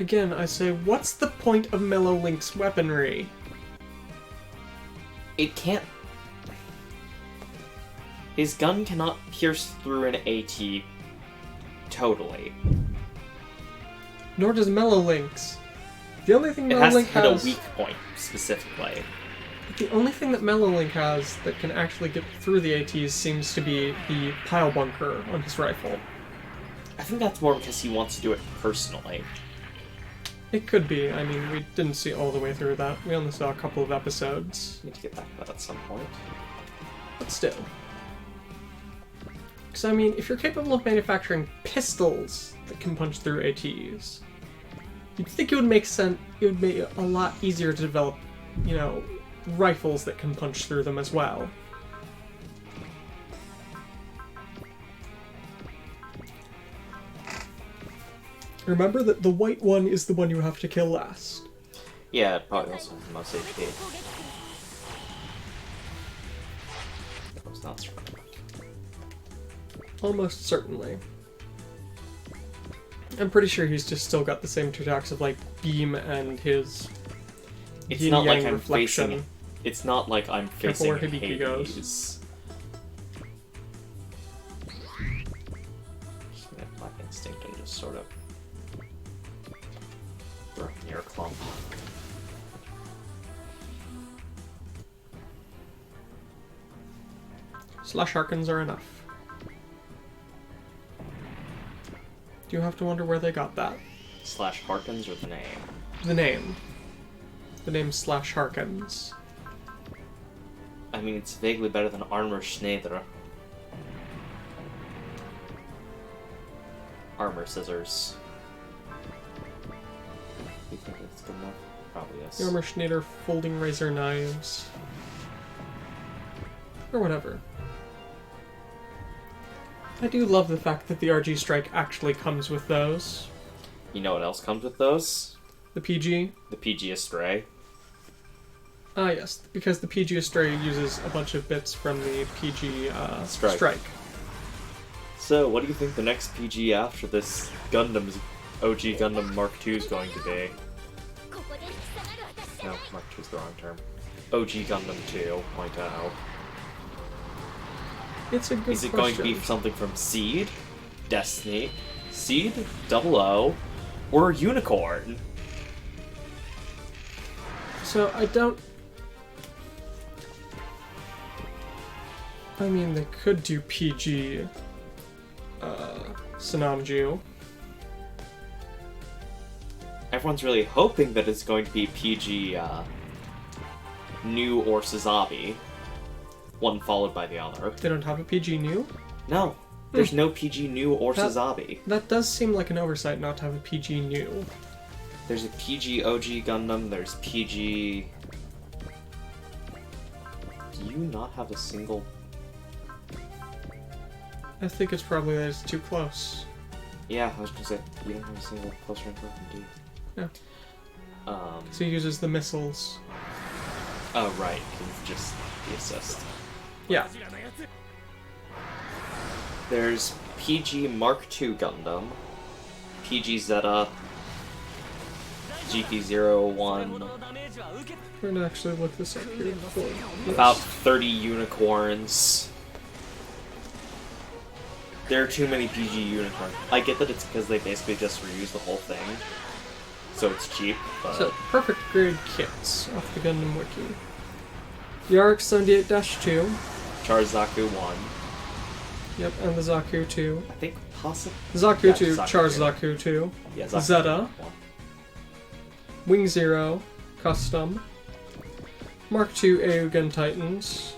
Again, I say, what's the point of Mellow Link's weaponry? It can't... His gun cannot pierce through an AT totally. Nor does Mellow Link's. The only thing It Mellow has to Link hit has... a weak point, specifically. The only thing that Mellow Link has that can actually get through the ATs seems to be the pile bunker on his rifle. I think that's more because he wants to do it personally. It could be. I mean, we didn't see all the way through that. We only saw a couple of episodes. Need to get back to that at some point. But still. Because, I mean, if you're capable of manufacturing pistols that can punch through ATs, you'd think it would make sense. It would be a lot easier to develop, you know, rifles that can punch through them as well. Remember that the white one is the one you have to kill last. Yeah, it probably also has the most HP. That was not strong. Almost certainly. I'm pretty sure he's just still got the same 2 attacks of, like, beam and his It's yin not like yang I'm reflection. facing. It's not like I'm Careful facing where Hibiki goes. Hades. Just gonna have Black Instinct and just sort of throw it near a clump. Slash Harkins are enough. Do you have to wonder where they got that? Slash Harkins or the name? The name. The name Slash Harkins. I mean, it's vaguely better than Armor Schneider. Armor Scissors. You think it's good enough? Probably is. The Armor Schneider folding razor knives. Or whatever. I do love the fact that the RG Strike actually comes with those. You know what else comes with those? The PG. The PG Astray. Ah, yes, because the PG Astray uses a bunch of bits from the PG Strike. So, what do you think the next PG after this Gundam's OG Gundam Mark II is going to be? No, Mark II is the wrong term. OG Gundam 2.0. It's a good Is it question. going to be something from Seed, Destiny, Seed, 00, or Unicorn? So, I don't... I mean, they could do PG... Sanamju. Everyone's really hoping that it's going to be PG, New or Suzabi. One followed by the other. They don't have a PG new? No, there's no PG New or That- Suzabi. That does seem like an oversight not to have a PG new. There's a PG OG Gundam, there's PG... Do you not have a single... I think it's probably that it's too close. Yeah, I was gonna say, you don't have a single close range weapon, do you? Yeah. Um, So he uses the missiles. oh right, it's just the assist. Yeah. There's PG Mark II Gundam, PG Zeta, GP01, We're gonna actually look this up here before. about 30 unicorns. There are too many PG unicorns. I get that it's because they basically just reuse the whole thing, so it's cheap, but... So, perfect grade kits off the Gundam Wiki. The RX-78-2. Charzaku 1. Yep, and the Zaku 2. I think possibly... Zaku Yeah, 2, Zaku Char's 2. Zaku 2. Yeah, Zaku Zeta. 1. Wing Zero, Custom. Mark II Eogen Titans.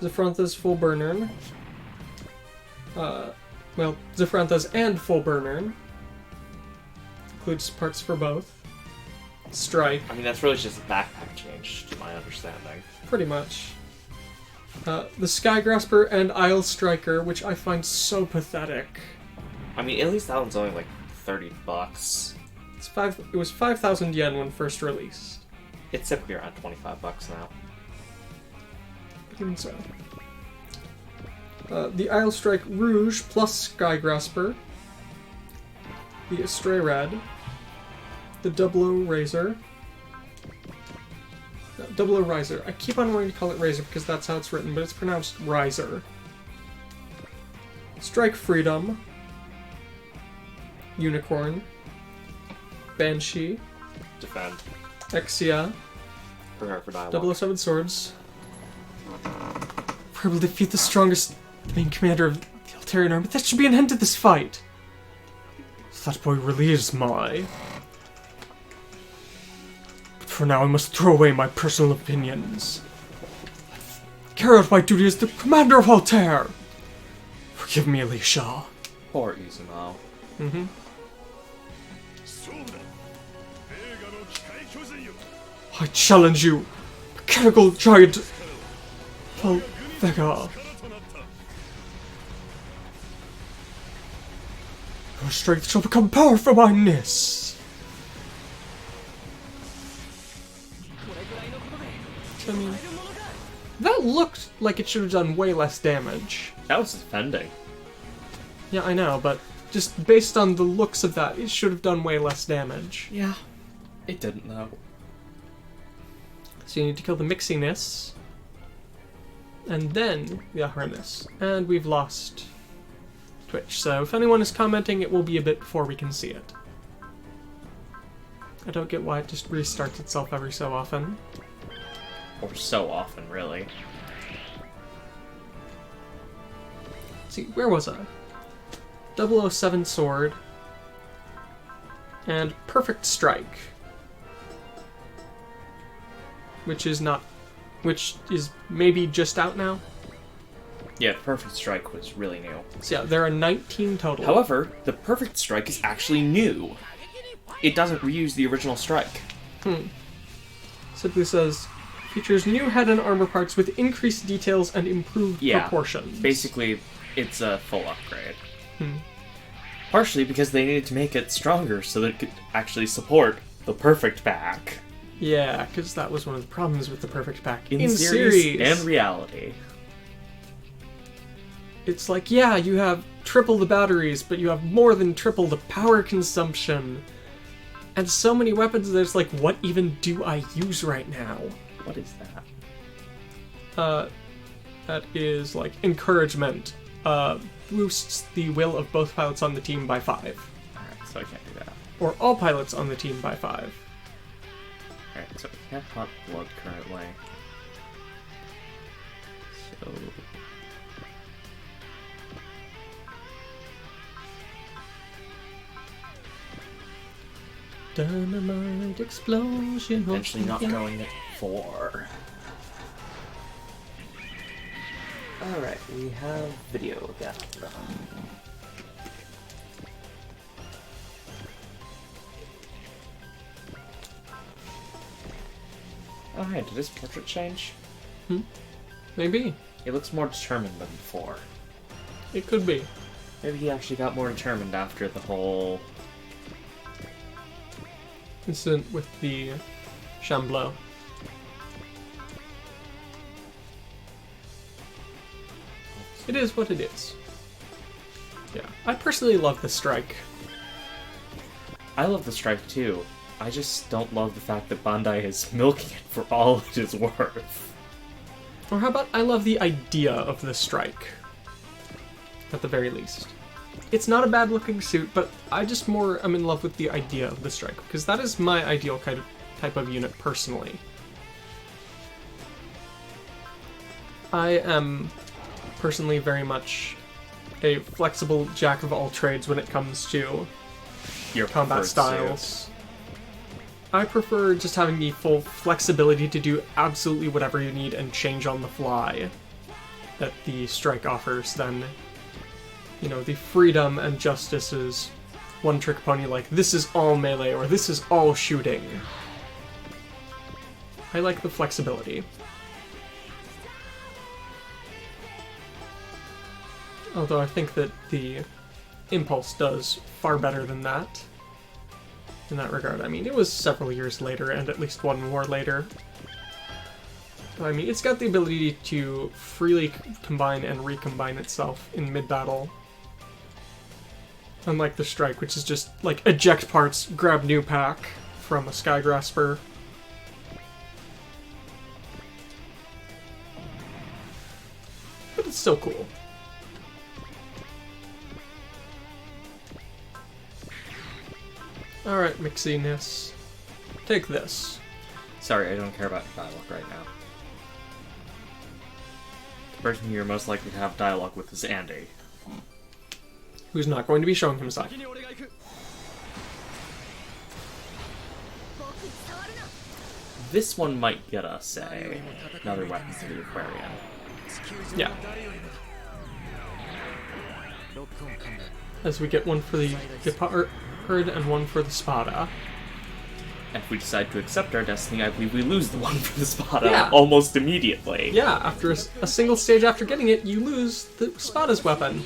Zafranthus Full Burner. Well, Zephrantha's and Full Burner. Includes parts for both. Strike, I mean, that's really just a backpack change, to my understanding. pretty much. The Sky Grasper and Isle Striker, which I find so pathetic. I mean, at least that one's only like $30. It was 5,000 yen when first released. It's typically around $25 now. Even so. The Isle Strike Rouge plus Sky Grasper. The Astray Red. The Double O Razor. No, Double O Riser. I keep on wanting to call it Razor because that's how it's written, but it's pronounced Riser. Strike Freedom. Unicorn. Banshee. Defend. Exia. Prepare for dialogue. 007 Swords. We will defeat the strongest main commander of the Altarian army. That should be an end to this fight. That boy really is my. But for now, I must throw away my personal opinions. Carry out my duty as the commander of Altair. Forgive me, Alicia. Poor Izumo. Mm-hmm. I challenge you, mechanical giant Vega. Your strength shall become power for my Nis. I mean, that looked like it should have done way less damage. That was defending. Yeah, I know, but just based on the looks of that, it should have done way less damage. Yeah. It didn't, though. So you need to kill the Mixiness. And then the Ahrimus. And we've lost Twitch, so if anyone is commenting, it will be a bit before we can see it. I don't get why it just restarts itself every so often. Or so often, really. Let's see, where was I? 007 Sword. And Perfect Strike. Which is maybe just out now. Yeah, Perfect Strike was really new. So yeah, there are 19 total. However, the Perfect Strike is actually new. It doesn't reuse the original strike. Simply says, features new head and armor parts with increased details and improved proportions. Basically, it's a full upgrade. Partially because they needed to make it stronger so that it could actually support the Perfect Pack. Yeah, because that was one of the problems with the Perfect Pack In series and reality. It's like, yeah, you have triple the batteries, but you have more than triple the power consumption. And so many weapons, there's like, what even do I use right now? What is that? That is, like, encouragement. Boosts the will of both pilots on the team by 5. Alright, so I can't do that. Or all pilots on the team by 5. Alright, so we can't hunt blood currently. So... Dynamite explosion. Potentially not going at 4. Alright, we have video again. Oh hey, did his portrait change? Maybe. He looks more determined than before. It could be. Maybe he actually got more determined after the whole... incident with the Shamblo. It is what it is. Yeah. I personally love the strike. I love the strike too. I just don't love the fact that Bandai is milking it for all it is worth. Or how about I love the idea of the strike? At the very least. It's not a bad looking suit, but I just more am in love with the idea of the strike, because that is my ideal type of unit personally. I am personally very much a flexible jack of all trades when it comes to Your combat preferred styles. suits. I prefer just having the full flexibility to do absolutely whatever you need and change on the fly that the strike offers than you know, the freedom and justice's one-trick pony, like, this is all melee, or this is all shooting. I like the flexibility. Although I think that the Impulse does far better than that. In that regard, I mean, it was several years later, and at least one war later. But, I mean, it's got the ability to freely combine and recombine itself in mid-battle. Unlike the Strike, which is just, like, eject parts, grab new pack from a Sky Grasper. But it's still cool. Alright, Mixiness. Take this. Sorry, I don't care about dialogue right now. The person you're most likely to have dialogue with is Andy. Who's not going to be showing himself. This one might get us another weapon for the Aquarion. Yeah. As we get one for the Gepard and one for the Spada. And if we decide to accept our destiny, I believe we lose the one for the Spada Yeah. almost immediately. Yeah, after a single stage after getting it, you lose the Spada's weapon.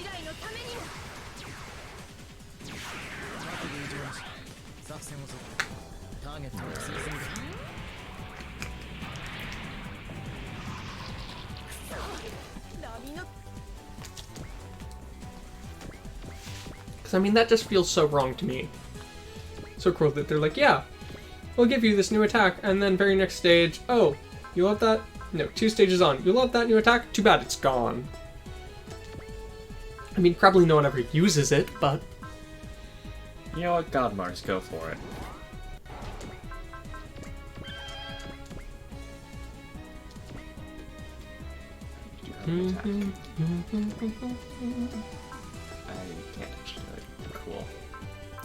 Because, I mean, that just feels so wrong to me. So cruel that they're like, yeah, we'll give you this new attack, and then very next stage, oh, you love that? No, 2 stages on. You love that new attack? Too bad it's gone. I mean, probably no one ever uses it, but... You know what? God Mars, go for it. I can't actually do it. Cool.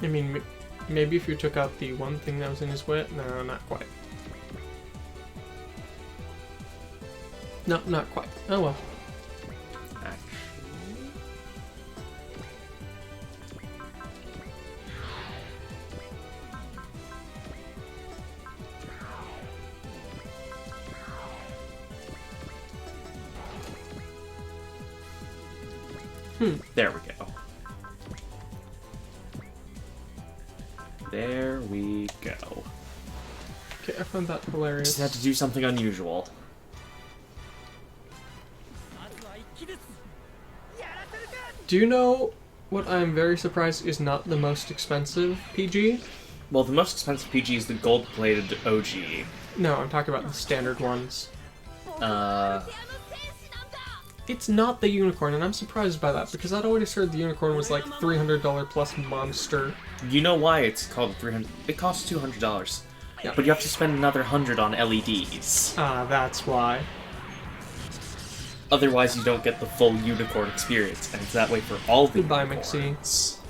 I mean, maybe if you took out the one thing that was in his way? No, not quite. No, not quite. Oh well. There we go. There we go. Okay, I found that hilarious. Just had to do something unusual. Do you know what I'm very surprised is not the most expensive PG? Well, the most expensive PG is the gold-plated OG. No, I'm talking about the standard ones. It's not the unicorn, and I'm surprised by that, because I'd always heard the unicorn was like $300 plus monster. You know why it's called 300? It costs $200. Yeah. But you have to spend another 100 on LEDs. Ah, that's why. Otherwise, you don't get the full unicorn experience, and it's that way for all the Goodbye, unicorns.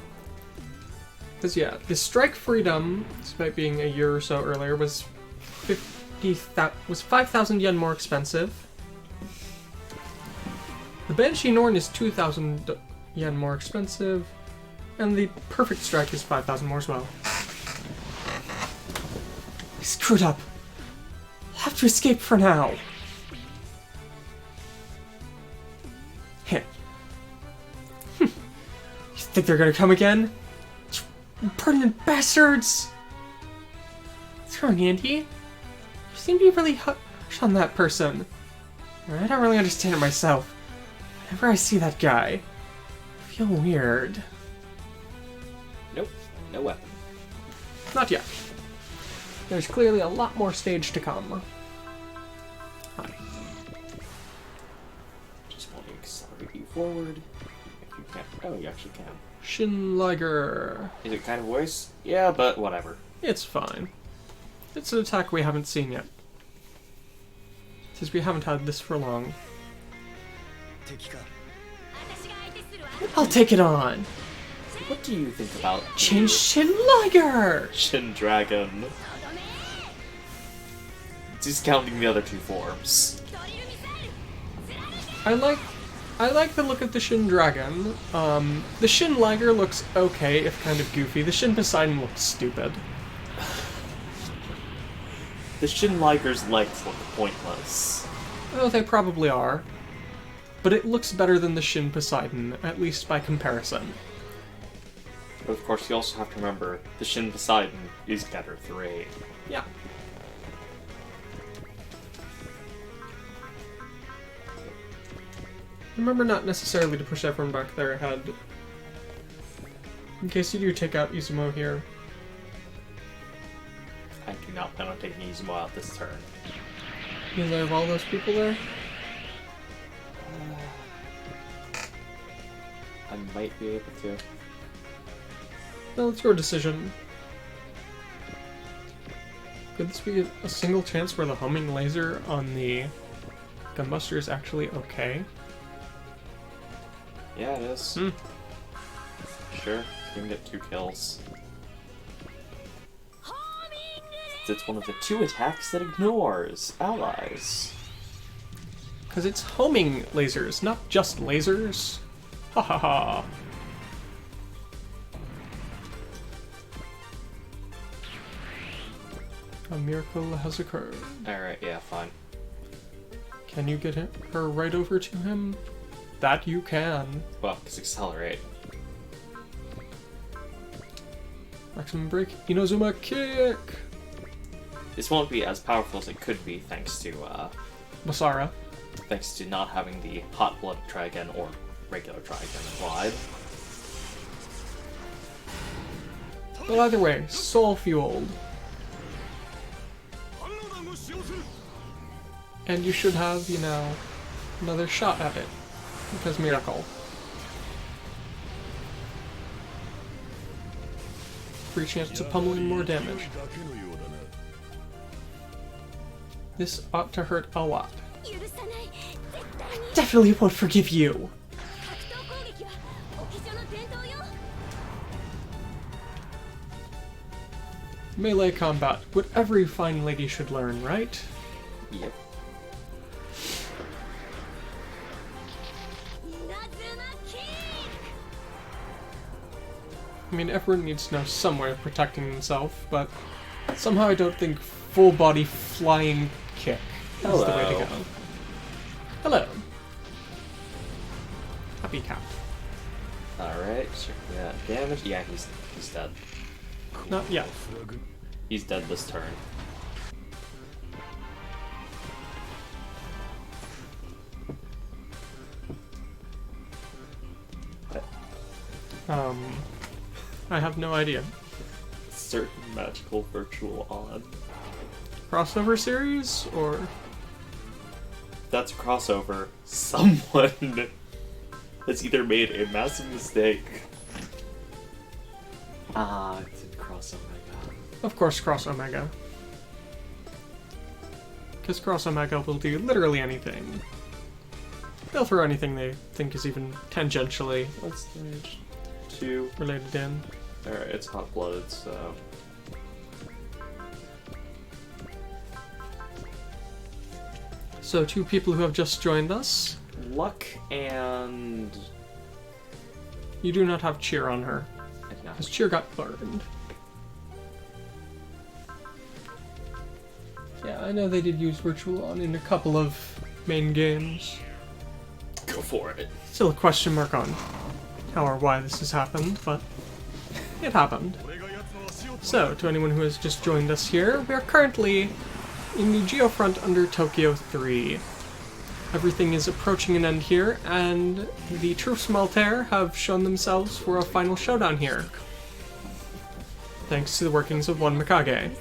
Because yeah, the Strike Freedom, despite being a year or so earlier, was 5,000 yen more expensive. The Banshee Norn is 2,000 yen more expensive, and the Perfect Strike is 5,000 more as well. I screwed up. I'll have to escape for now. Heh. You think they're gonna come again? Pertinent bastards! What's wrong, Andy? You seem to be really harsh on that person. I don't really understand it myself. Whenever I see that guy, I feel weird. Nope, no weapon. Not yet. There's clearly a lot more stage to come. Hi. Just want to accelerate you forward. If you can. Oh, you actually can. Shin Liger. Is it kind of voice? Yeah, but whatever. It's fine. It's an attack we haven't seen yet. Since we haven't had this for long. I'll take it on! What do you think about Change Shin Liger! Shin Dragon? Discounting the other two forms. I like I like the look of the Shin Dragon. The Shin Liger looks okay, if kind of goofy. The Shin Poseidon looks stupid. The Shin Liger's legs look pointless. Oh, they probably are. But it looks better than the Shin Poseidon, at least by comparison. But of course, you also have to remember, the Shin Poseidon is Getter 3. Yeah. Remember not necessarily to push everyone back there ahead. In case you do take out Izumo here. I do not plan on taking Izumo out this turn. Because I have all those people there? I might be able to. Well, it's your decision. Could this be a single chance where the homing laser on the Gunbuster is actually okay? Yeah, it is. Sure, you can get 2 kills. It's one of the 2 attacks that ignores allies. Because it's homing lasers, not just lasers. Ha ha ha. A miracle has occurred. Alright, yeah, fine. Can you get her right over to him? That you can. Well, because accelerate. Maximum break. Inozuma kick! This won't be as powerful as it could be thanks to, Masara. thanks to not having the Hot Blood try again or regular try again applied. But either way, soul fueled. And you should have, you know, another shot at it. Because miracle. Free chance to pummeling more damage. This ought to hurt a lot. Definitely won't forgive you! Melee combat. What every fine lady should learn, right? Yep. I mean, everyone needs to know some way of protecting themselves, but somehow I don't think full body flying kick is the way to go. Hello. Happy cat. Alright, sure. Yeah, damage? Yeah, he's dead. Not yet. He's dead this turn. I have no idea. Certain magical virtual on. Crossover series, or? That's a crossover. Someone has either made a massive mistake. It's in Cross Omega. Of course, Cross Omega. Because Cross Omega will do literally anything. They'll throw anything they think is even tangentially What's stage 2? related in. Alright, it's hot blooded, so. So, 2 people who have just joined us. Luck and. You do not have cheer on her, I don't know. because cheer got burned. Yeah, I know they did use virtual on in a couple of main games. Go for it. Still a question mark on how or why this has happened, but it happened. So, to anyone who has just joined us here, we are currently in the Geofront under Tokyo 3. Everything is approaching an end here, and the troops from Altair have shown themselves for a final showdown here. Thanks to the workings of one Mykage.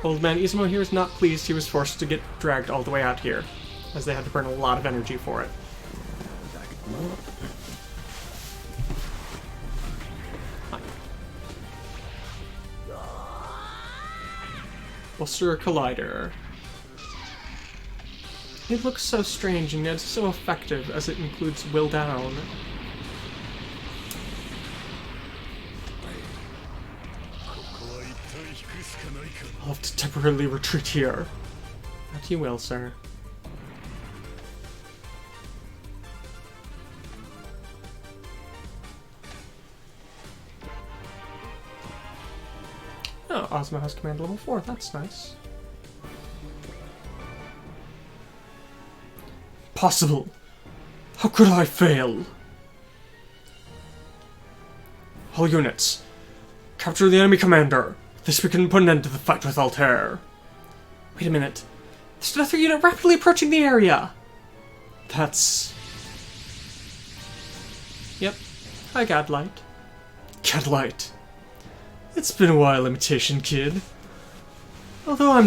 Old man Izumo here is not pleased he was forced to get dragged all the way out here, as they had to burn a lot of energy for it. Buster Collider. It looks so strange and yet so effective as it includes Will Down. I'll have to temporarily retreat here. That you will, sir. Oh, Ozma has command level 4. That's nice. Possible. How could I fail? All units, capture the enemy commander. This we can put an end to the fight with Altair. Wait a minute. There's another unit rapidly approaching the area. That's... Yep. Hi, Gadlight. Gadlight. It's been a while, Imitation Kid. Although I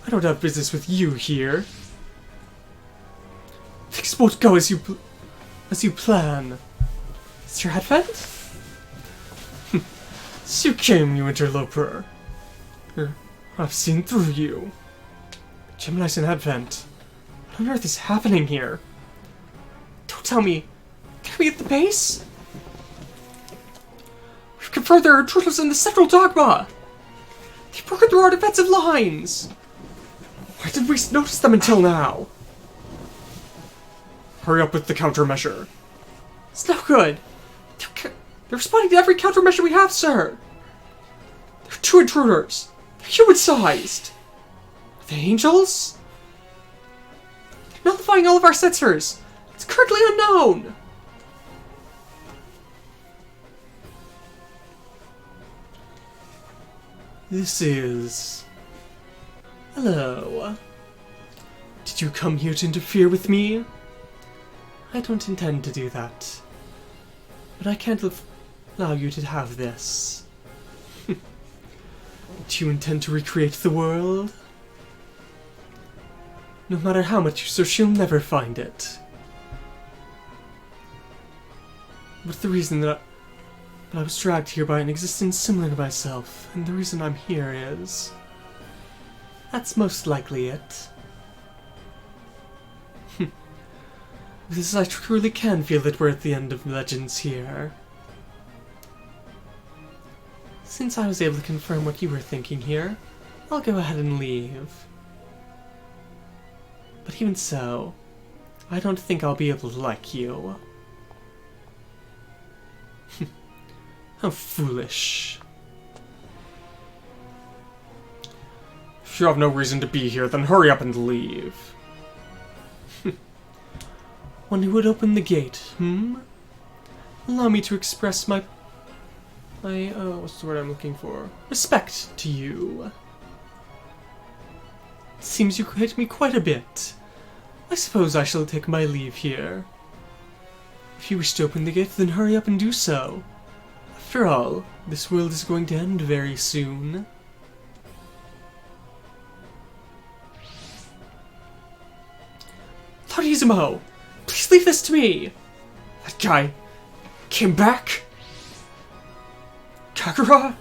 don't have business with you here. Things won't go as you plan. Is your advent? So you came, you interloper. I've seen through you. Gemini's in Advent. What on earth is happening here? Don't tell me. Can we get the base? We've confirmed there are intruders in the Central Dogma! They've broken through our defensive lines! Why didn't we notice them until now? Hurry up with the countermeasure. It's no good. They're responding to every countermeasure we have, sir! There are 2 intruders. They're human-sized. Are they angels? They're nullifying all of our sensors. It's currently unknown. This is... Hello. Did you come here to interfere with me? I don't intend to do that. But I can't allow you to have this. Do you intend to recreate the world? No matter how much you search, you'll never find it. But the reason that I was dragged here by an existence similar to myself, and the reason I'm here is... That's most likely it. Because I truly can feel that we're at the end of Legends here. Since I was able to confirm what you were thinking here, I'll go ahead and leave. But even so, I don't think I'll be able to like you. How foolish. If you have no reason to be here, then hurry up and leave. One who would open the gate, Allow me to express my what's the word I'm looking for? Respect to you. It seems you hate me quite a bit. I suppose I shall take my leave here. If you wish to open the gate, then hurry up and do so. After all, this world is going to end very soon. Lord Izumo, please leave this to me! That guy came back? Kagura?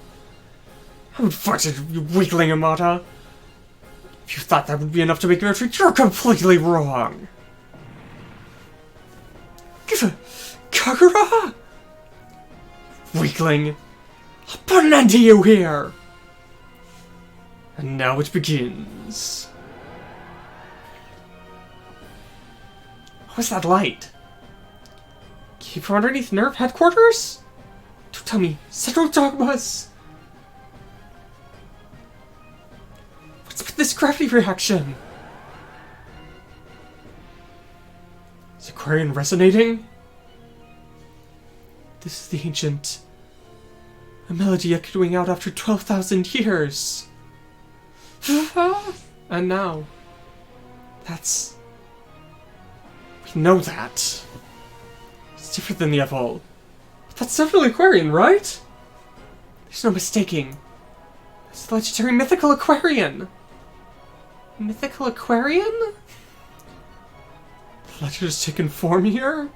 I would fight it, you weakling, Amata. If you thought that would be enough to make me retreat, you're completely wrong. Kagura? Weakling. I'll put an end to you here. And now it begins. What's that light? Came from underneath Nerve headquarters? Don't tell me, Central Dogmas! What's with this gravity reaction? Is Aquarion resonating? This is the ancient... a melody echoing out after 12,000 years! And now... that's... we know that. It's different than the Evol. But that's definitely Aquarion, right? There's no mistaking. It's the legendary mythical Aquarion! Mythical Aquarion? The legend has taken form here?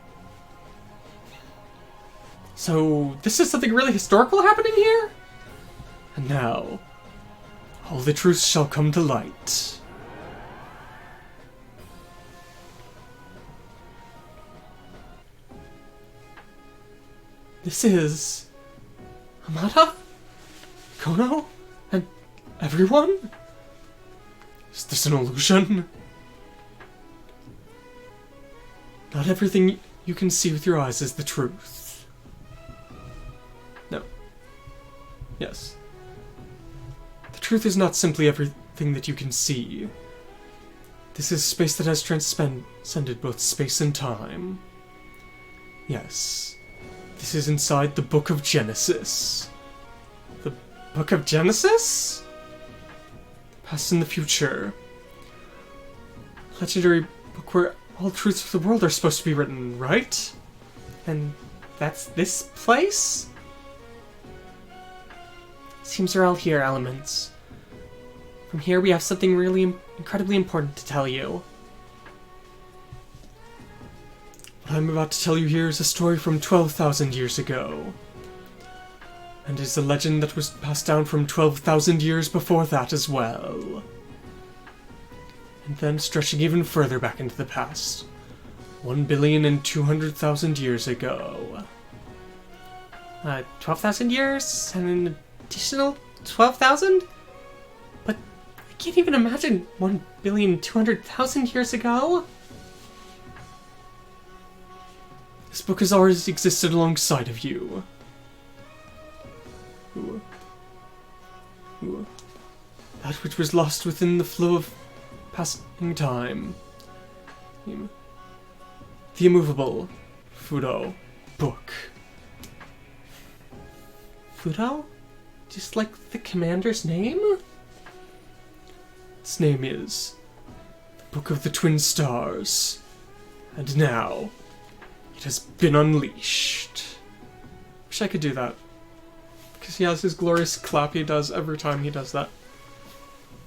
So, this is something really historical happening here? And now, all the truths shall come to light. This is... Amata? Kono? And everyone? Is this an illusion? Not everything you can see with your eyes is the truth. No. Yes. truth is not simply everything that you can see. This is space that has transcended both space and time. Yes, this is inside the Book of Genesis. The Book of Genesis? The past and the future. Legendary book where all truths of the world are supposed to be written, right? And that's this place? Seems they're all here, Elements. From here we have something really incredibly important to tell you. What I'm about to tell you here is a story from 12,000 years ago. And is a legend that was passed down from 12,000 years before that as well. And then stretching even further back into the past. 1,200,000 years ago. 12,000 years? And an additional 12,000? But I can't even imagine 1,200,000 years ago. This book has always existed alongside of you. Ooh. That which was lost within the flow of passing time. The Immovable Fudo book. Fudo? Just like the commander's name? Its name is the Book of the Twin Stars. And now, it has been unleashed. Wish I could do that. Because he has his glorious clap he does every time he does that.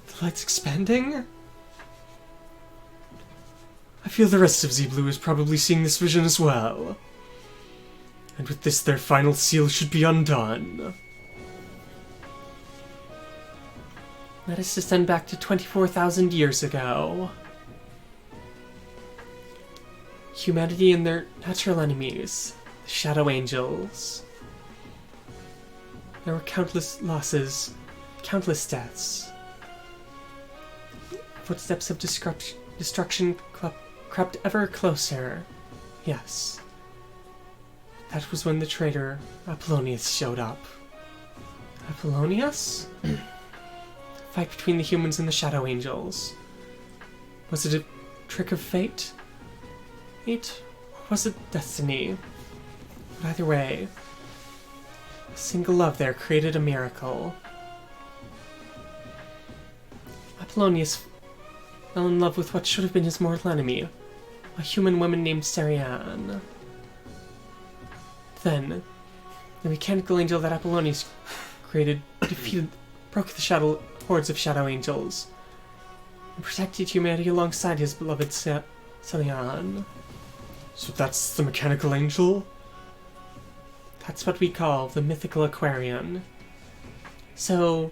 The light's expanding? I feel the rest of Z-Blue is probably seeing this vision as well. And with this, their final seal should be undone. Let us descend back to 24,000 years ago. Humanity and their natural enemies, the Shadow Angels. There were countless losses, countless deaths. Footsteps of destruction crept ever closer. Yes. That was when the traitor Apollonius showed up. Apollonius? Fight between the humans and the Shadow Angels. Was it a trick of fate? Or was it destiny? But either way, a single love there created a miracle. Apollonius fell in love with what should have been his mortal enemy, a human woman named Serianne. Then, the mechanical angel that Apollonius created broke the hordes of Shadow Angels, and protected humanity alongside his beloved Serianne. So that's the mechanical angel? That's what we call the mythical Aquarion. So,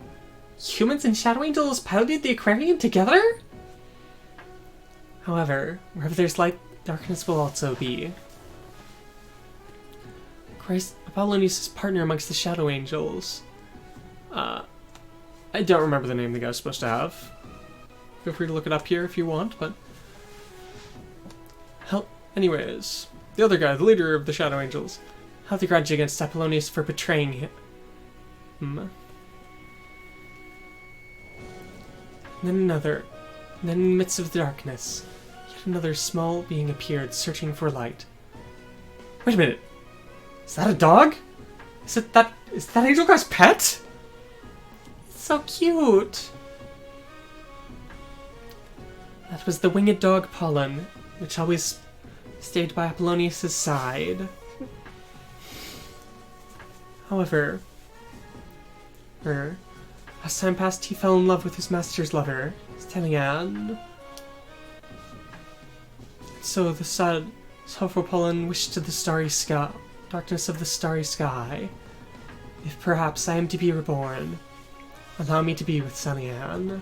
humans and Shadow Angels piloted the Aquarion together? However, wherever there's light, darkness will also be. Apollonius' partner amongst the Shadow Angels. I don't remember the name the guy's supposed to have. Feel free to look it up here if you want, but... Anyways, the other guy, the leader of the Shadow Angels, held a grudge against Apollonius for betraying him. And then in the midst of the darkness, yet another small being appeared, searching for light. Wait a minute! Is that a dog? Is that Angel Guy's pet? It's so cute! That was the winged dog Pollen, which always stayed by Apollonius' side. However, as time passed, he fell in love with his master's lover, Stellian. So the sad, sorrowful Pollen wished to the starry sky, darkness of the starry sky, if perhaps I am to be reborn, allow me to be with Stellian.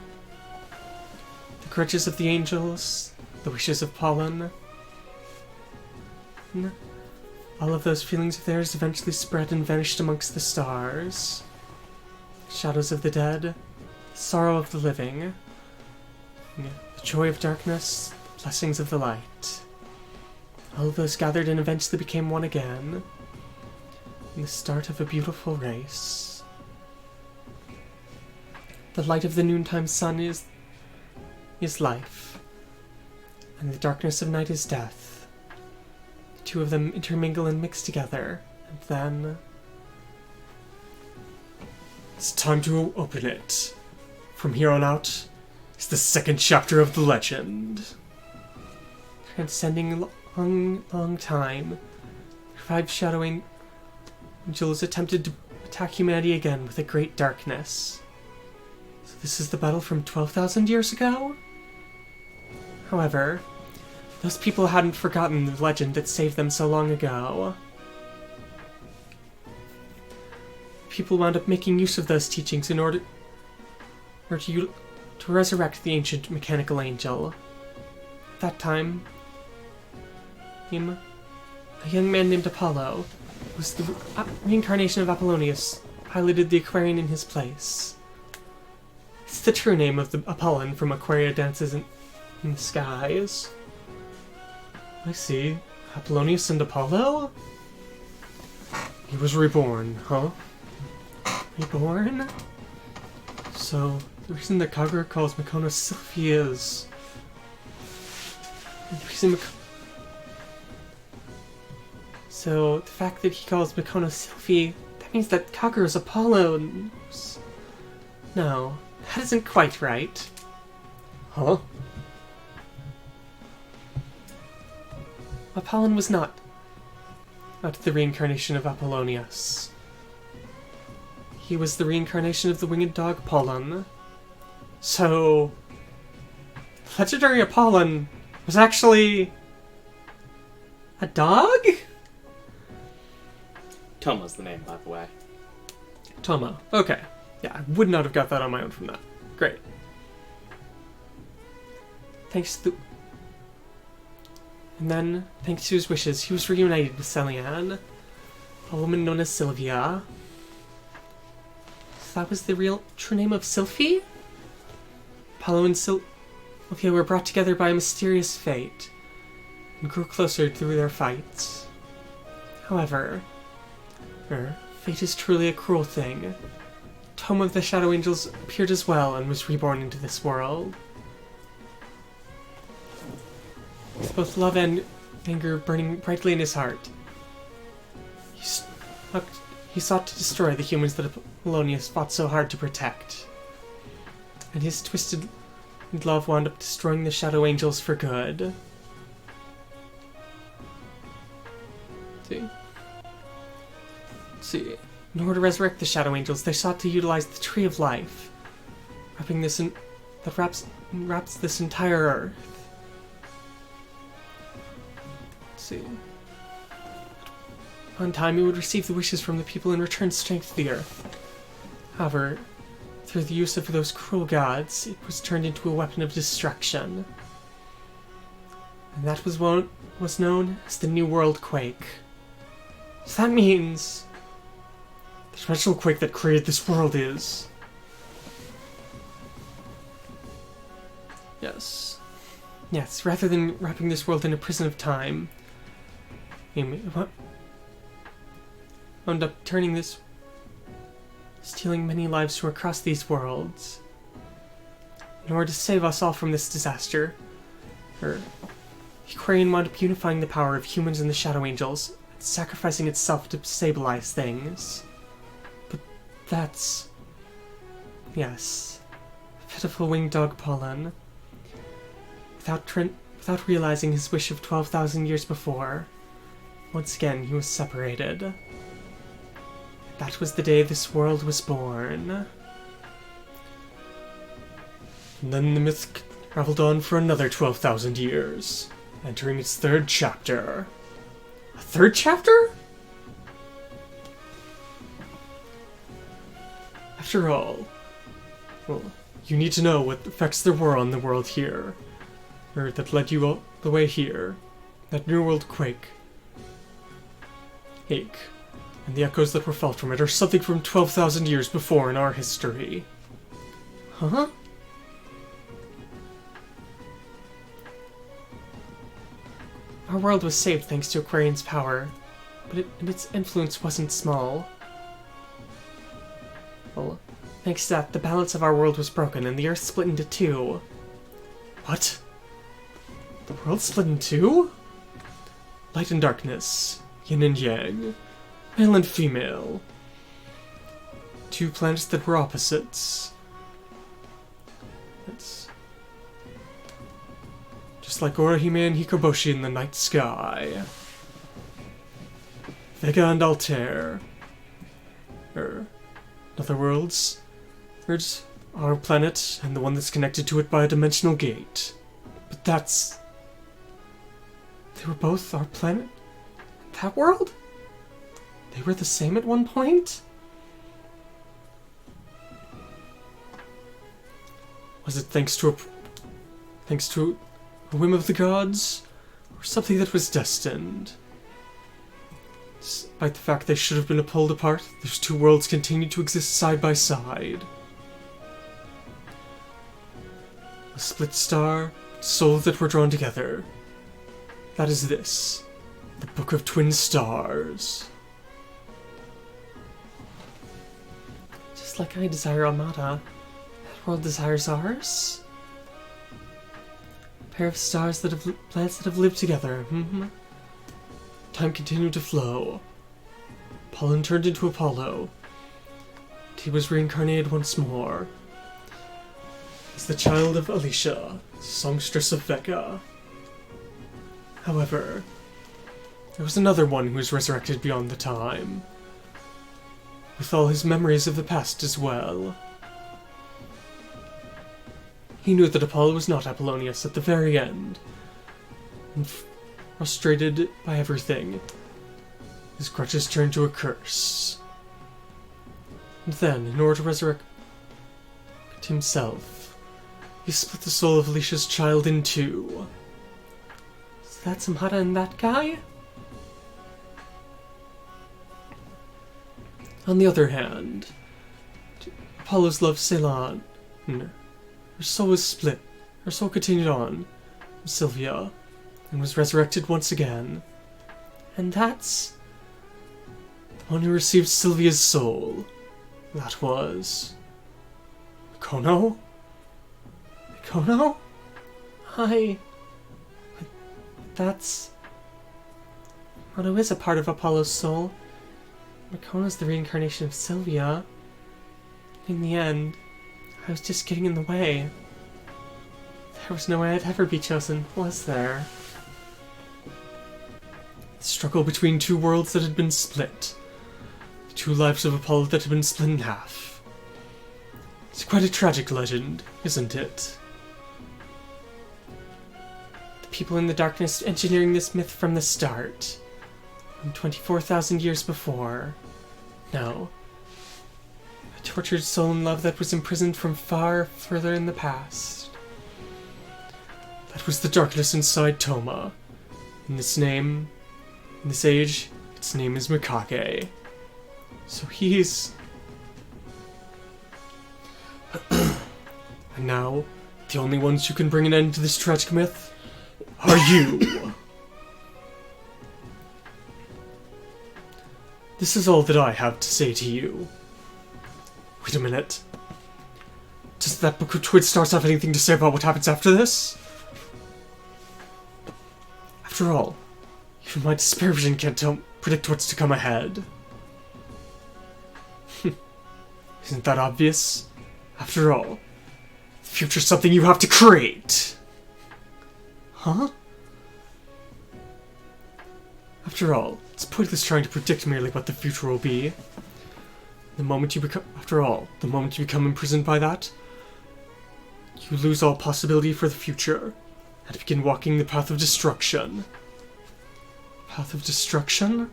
The grudges of the angels, the wishes of Pollen, all of those feelings of theirs eventually spread and vanished amongst the stars. Shadows of the dead, the sorrow of the living, the joy of darkness, the blessings of the light. All of those gathered and eventually became one again, in the start of a beautiful race. The light of the noontime sun is life, and the darkness of night is death. The two of them intermingle and mix together, and then... It's time to open it. From here on out, it's the second chapter of the legend. Transcending a long time, 5 Shadow Angels attempted to attack humanity again with a great darkness. So this is the battle from 12,000 years ago? However, those people hadn't forgotten the legend that saved them so long ago. People wound up making use of those teachings in order to resurrect the ancient mechanical angel. At that time, a young man named Apollo, who was the reincarnation of Apollonius, piloted the Aquarion in his place. It's the true name of the Apollon from Aquaria Dances in the Skies. I see. Apollonius and Apollo? He was reborn, huh? Reborn? So, the reason that Kagura calls Mikono Sylphie is... The reason So, the fact that he calls Mikono Sylphie, that means that Kagura's Apollo's... No, that isn't quite right. Huh? Apollon was not the reincarnation of Apollonius. He was the reincarnation of the winged dog Apollon. So, legendary Apollon was actually a dog? Toma's the name, by the way. Toma. Okay. Yeah, I would not have got that on my own from that. Great. And then, thanks to his wishes, he was reunited with Celian, a woman known as Sylvia. So that was the real true name of Sylphie? Apollo and Sylvia were brought together by a mysterious fate, and grew closer through their fights. However, fate is truly a cruel thing. Toma of the Shadow Angels appeared as well and was reborn into this world. With both love and anger burning brightly in his heart, he sought to destroy the humans that Apollonius fought so hard to protect. And his twisted love wound up destroying the Shadow Angels for good. See. In order to resurrect the Shadow Angels, they sought to utilize the Tree of Life, that wraps this entire Earth. See. On time, it would receive the wishes from the people and return strength to the Earth. However, through the use of those cruel gods, it was turned into a weapon of destruction. And that was what was known as the New World Quake. So that means the dimensional quake that created this world is... Yes. Yes, rather than wrapping this world in a prison of time, wound up turning stealing many lives from across these worlds. In order to save us all from this disaster, Aquarion wound up unifying the power of humans and the Shadow Angels, and sacrificing itself to stabilize things. But that's... Yes. Pitiful winged dog Pollen. Without realizing his wish of 12,000 years before, once again he was separated. That was the day this world was born. And then the myth traveled on for another 12,000 years, entering its third chapter. A third chapter? After all, well, you need to know what effects there were on the world here, or that led you all the way here. That New World Quake. Ache. And the echoes that were felt from it are something from 12,000 years before in our history. Huh? Our world was saved thanks to Aquarion's power, but its influence wasn't small. Well, Thanks to that, the balance of our world was broken and the Earth split into two. What? The world split in two? Light and darkness, yin and yang, male and female. Two planets that were opposites. That's just like Orihime and Hikoboshi in the night sky. Vega and Altair. In other worlds, there's our planet and the one that's connected to it by a dimensional gate. But that's... They were both our planet? That world? They were the same at one point? Was it thanks to a whim of the gods? Or something that was destined? Despite the fact they should have been pulled apart, those two worlds continue to exist side by side. A split star, souls that were drawn together. That is this, the Book of Twin Stars. Just like I desire Amada, that world desires ours. A pair of stars that have planets that have lived together. Time continued to flow. Pollen turned into Apollo. He was reincarnated once more as the child of Alicia, songstress of Vega. However, there was another one who was resurrected beyond the time, with all his memories of the past as well. He knew that Apollo was not Apollonius at the very end, and frustrated by everything, his crutches turned to a curse. And then, in order to resurrect himself, he split the soul of Alicia's child in two. So that's Amada and that guy? On the other hand, Apollo's love Ceylon. Her soul was split. Her soul continued on, Sylvia, and was resurrected once again. And that's the one who received Sylvia's soul. That was Mikono? Mikono? That's... Mikono is a part of Apollo's soul. Mikono's the reincarnation of Sylvia. In the end, I was just getting in the way. There was no way I'd ever be chosen, was there? The struggle between two worlds that had been split. The two lives of Apollo that had been split in half. It's quite a tragic legend, isn't it? The people in the darkness engineering this myth from the start. From 24,000 years before. No. A tortured soul in love that was imprisoned from far further in the past. That was the darkness inside Toma. In this age, its name is Mykage. So he's... And now, the only ones who can bring an end to this tragic myth are you! This is all that I have to say to you. Wait a minute. Does that Book of Twin Stars have anything to say about what happens after this? After all, even my despair vision can't predict what's to come ahead. Isn't that obvious? After all, the future's something you have to create! Huh? After all, it's pointless trying to predict merely what the future will be. The moment you become imprisoned by that, you lose all possibility for the future, and begin walking the path of destruction. Path of destruction?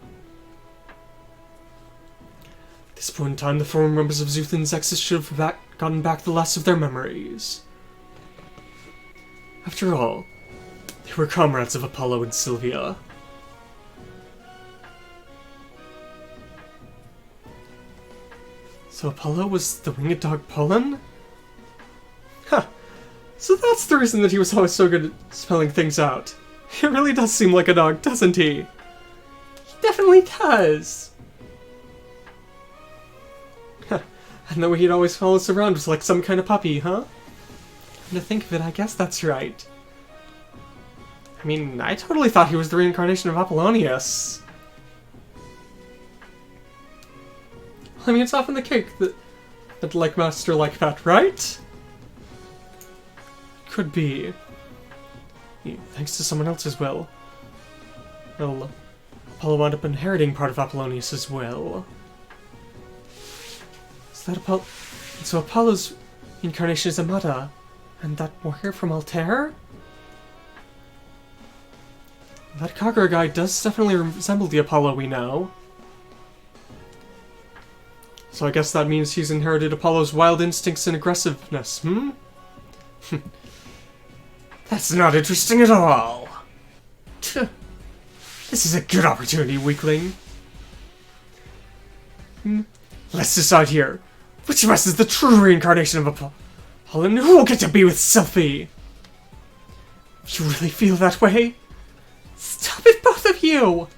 At this point in time, the former members of Zuthan's Exis should have gotten back the last of their memories. After all, they were comrades of Apollo and Sylvia. So Apollo was the winged dog Pollen? Huh. So that's the reason that he was always so good at spelling things out. He really does seem like a dog, doesn't he? He definitely does. And the way he'd always follow us around was like some kind of puppy, huh? And to think of it, I guess that's right. I mean, I totally thought he was the reincarnation of Apollonius. I mean, it's often the cake that like master like that, right? Could be. Yeah, thanks to someone else's will. Well, Apollo wound up inheriting part of Apollonius's will. Is that Apollo? So Apollo's incarnation is Amata, and that warrior from Altair? That Kagura guy does definitely resemble the Apollo we know. So I guess that means he's inherited Apollo's wild instincts and aggressiveness, hmm? That's not interesting at all. This is a good opportunity, weakling. Let's decide here. Which of us is the true reincarnation of Apollo, and who will get to be with Sylphie? If you really feel that way, stop it, both of you!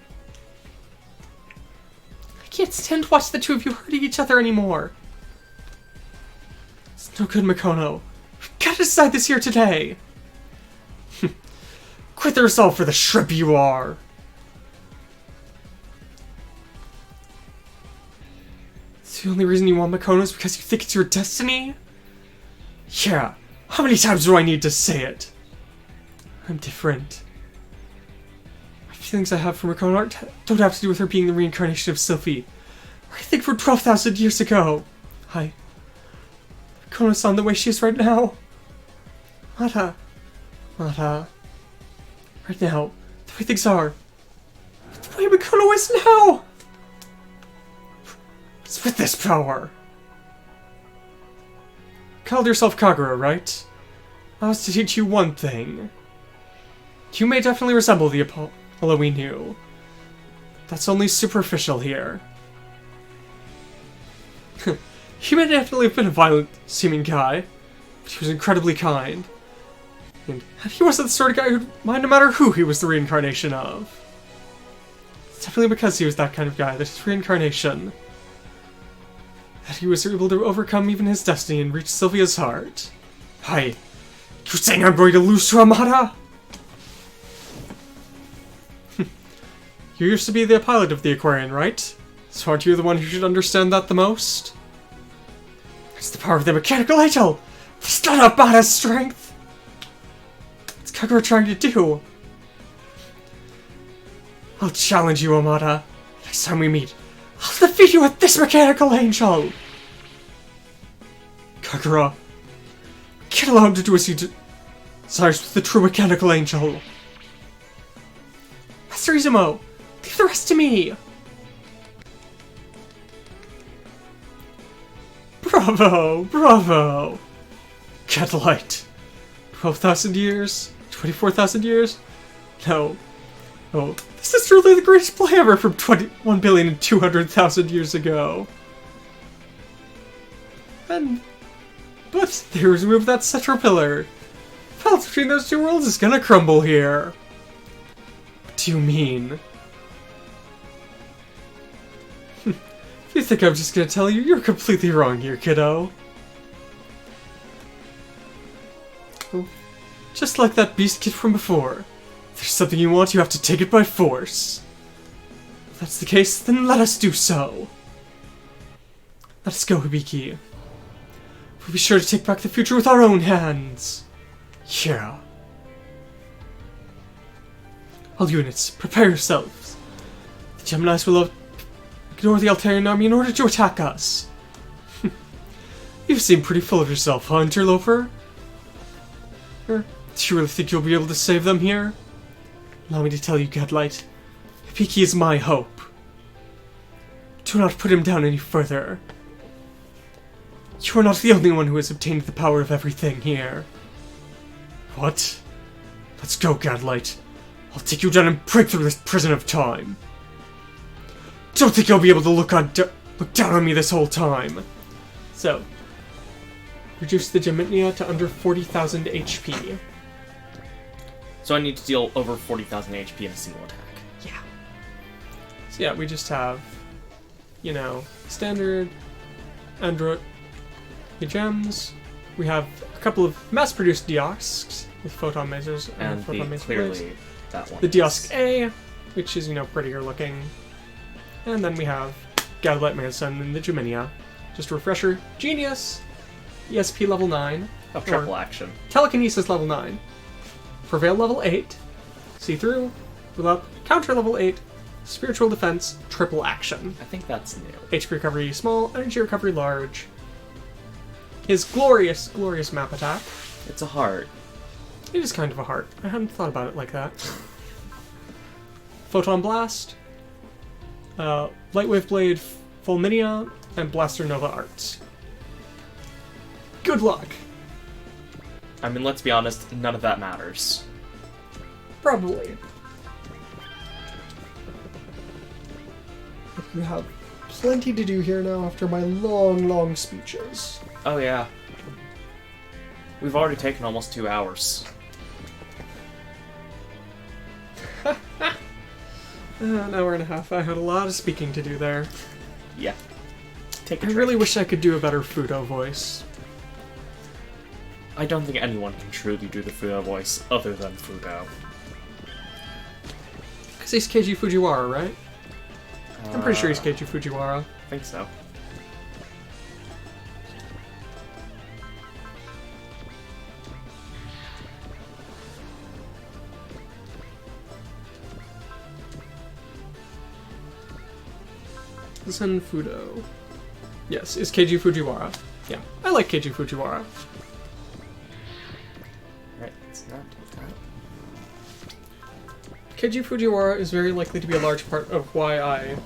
I can't stand to watch the two of you hurting each other anymore. It's no good, Mikono. We've got to decide this here today. Quit the resolve for the shrimp you are. It's the only reason you want Mikono is because you think it's your destiny? Yeah, how many times do I need to say it? I'm different. My feelings I have for Mikono don't have to do with her being the reincarnation of Sylphie. Or I think from 12,000 years ago. Mikono-san the way she is right now. Mata. Right now, the way things are. The way Mikono is now! It's with this power. Called yourself Kagura, right? I was to teach you one thing. You may definitely resemble the Apollo we knew. That's only superficial here. He may definitely have been a violent-seeming guy, but he was incredibly kind. And he wasn't the sort of guy who'd mind no matter who he was the reincarnation of. It's definitely because he was that kind of guy that his reincarnation, that he was able to overcome even his destiny and reach Sylvia's heart. You saying I'm going to lose to Amata? You used to be the pilot of the Aquarion, right? So aren't you the one who should understand that the most? It's the power of the mechanical angel! It's not Amata's strength! What's Kagura trying to do? I'll challenge you, Amata. Next time we meet, I'll defeat you with this mechanical angel! Kagura, can't allow him to do as he desires with the true mechanical angel. Master Izumo, leave the rest to me! Bravo! Catlight. 12,000 years? 24,000 years? No. Oh, this is truly the greatest play ever from 21,200,000 years ago. But they removed that central pillar. The balance between those two worlds is gonna crumble here. What do you mean? If you think I'm just gonna tell you, you're completely wrong here, kiddo. Oh, just like that beast kid from before. If there's something you want, you have to take it by force. If that's the case, then let us do so. Let us go, Hibiki. We'll be sure to take back the future with our own hands. Yeah. All units, prepare yourselves. The Geminis will ignore the Altarian army in order to attack us. You seem pretty full of yourself, huh, Interloper? Do you really think you'll be able to save them here? Allow me to tell you, Gadlight, Hibiki is my hope. Do not put him down any further. You are not the only one who has obtained the power of everything here. What? Let's go, Gadlight. I'll take you down and break through this prison of time. Don't think you'll be able to look down on me this whole time. So, reduce the Geminia to under 40,000 HP. So I need to deal over 40,000 HP in a single attack. Yeah. So yeah, we just have, standard, lucky gems. We have a couple of mass-produced Diosks with photon lasers And photon laser clearly blades. that one. The Diosk A, which is, prettier looking. And then we have Gadlight Manson and the Juminia. Just a refresher, Genius, ESP level 9. Oh, triple action. Telekinesis level 9. Prevail level 8. See-through, Rule Up, Counter level 8. Spiritual Defense, triple action. I think that's new. HP recovery small, energy recovery large. His glorious, glorious map attack. It's a heart. It is kind of a heart. I hadn't thought about it like that. Photon Blast, Lightwave Blade Fulminia, and Blaster Nova Arts. Good luck! I mean, let's be honest, none of that matters. Probably. We have plenty to do here now after my long, long speeches. Oh yeah. We've already taken almost 2 hours. An hour and a half. I had a lot of speaking to do there. Yeah. Take a I drink. really wish I could do a better Fudo voice. I don't think anyone can truly do the Fudo voice other than Fudo. Because he's Keiji Fujiwara, right? I'm pretty sure he's Keiji Fujiwara. I think so. ZEN Fudo. Yes, is Keiji Fujiwara. Yeah, I like Keiji Fujiwara. Alright, let's not do that. Keiji Fujiwara is very likely to be a large part of why I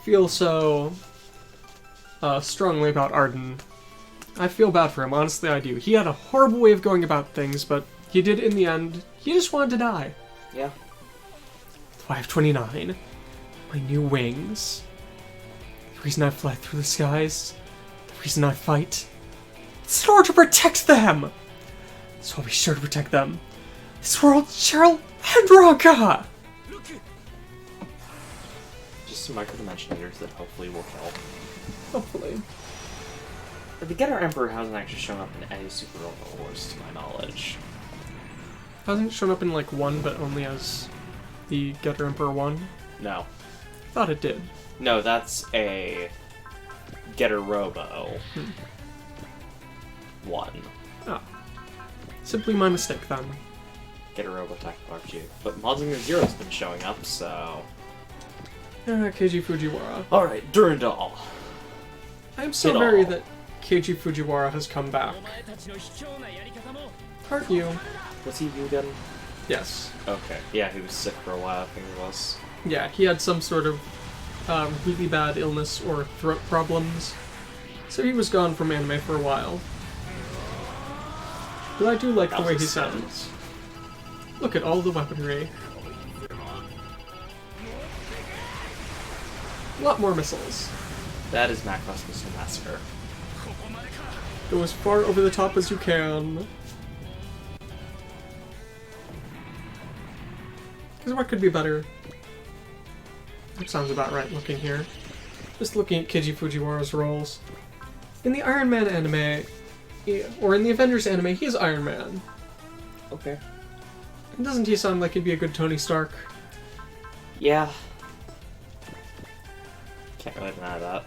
feel so strongly about Arden. I feel bad for him, honestly I do. He had a horrible way of going about things, but he did in the end. He just wanted to die. Yeah. 529. My new wings. The reason I fly through the skies. The reason I fight. It's in order to protect them! So I'll be sure to protect them. This world, Cheryl, and Ranka! Just some microdimensionators that hopefully will help. Hopefully. The Getter Emperor hasn't actually shown up in any Super Robo Wars, to my knowledge. Hasn't shown up in like one, but only as the Getter Emperor 1? No. Thought it did. No, that's a Getter Robo 1. Ah. Simply my mistake then. Getter Robo Tactical RPG. But Mazinger Zero's been showing up, so... Keiji Fujiwara. Alright, Durandal. I'm so Get very all. that Keiji Fujiwara has come back. Aren't you? Was he vegan? Yes. Okay. Yeah, he was sick for a while, I think it was. Yeah, he had some sort of really bad illness or throat problems. So he was gone from anime for a while. But I do like the way he sounds. Look at all the weaponry. A lot more missiles. That is Macross Missile Massacre. Go as far over the top as you can. Because what could be better? That sounds about right looking here. Just looking at Keiji Fujiwara's roles. In the Iron Man anime, or in the Avengers anime, he's Iron Man. Okay. And doesn't he sound like he'd be a good Tony Stark? Yeah. Can't really deny that.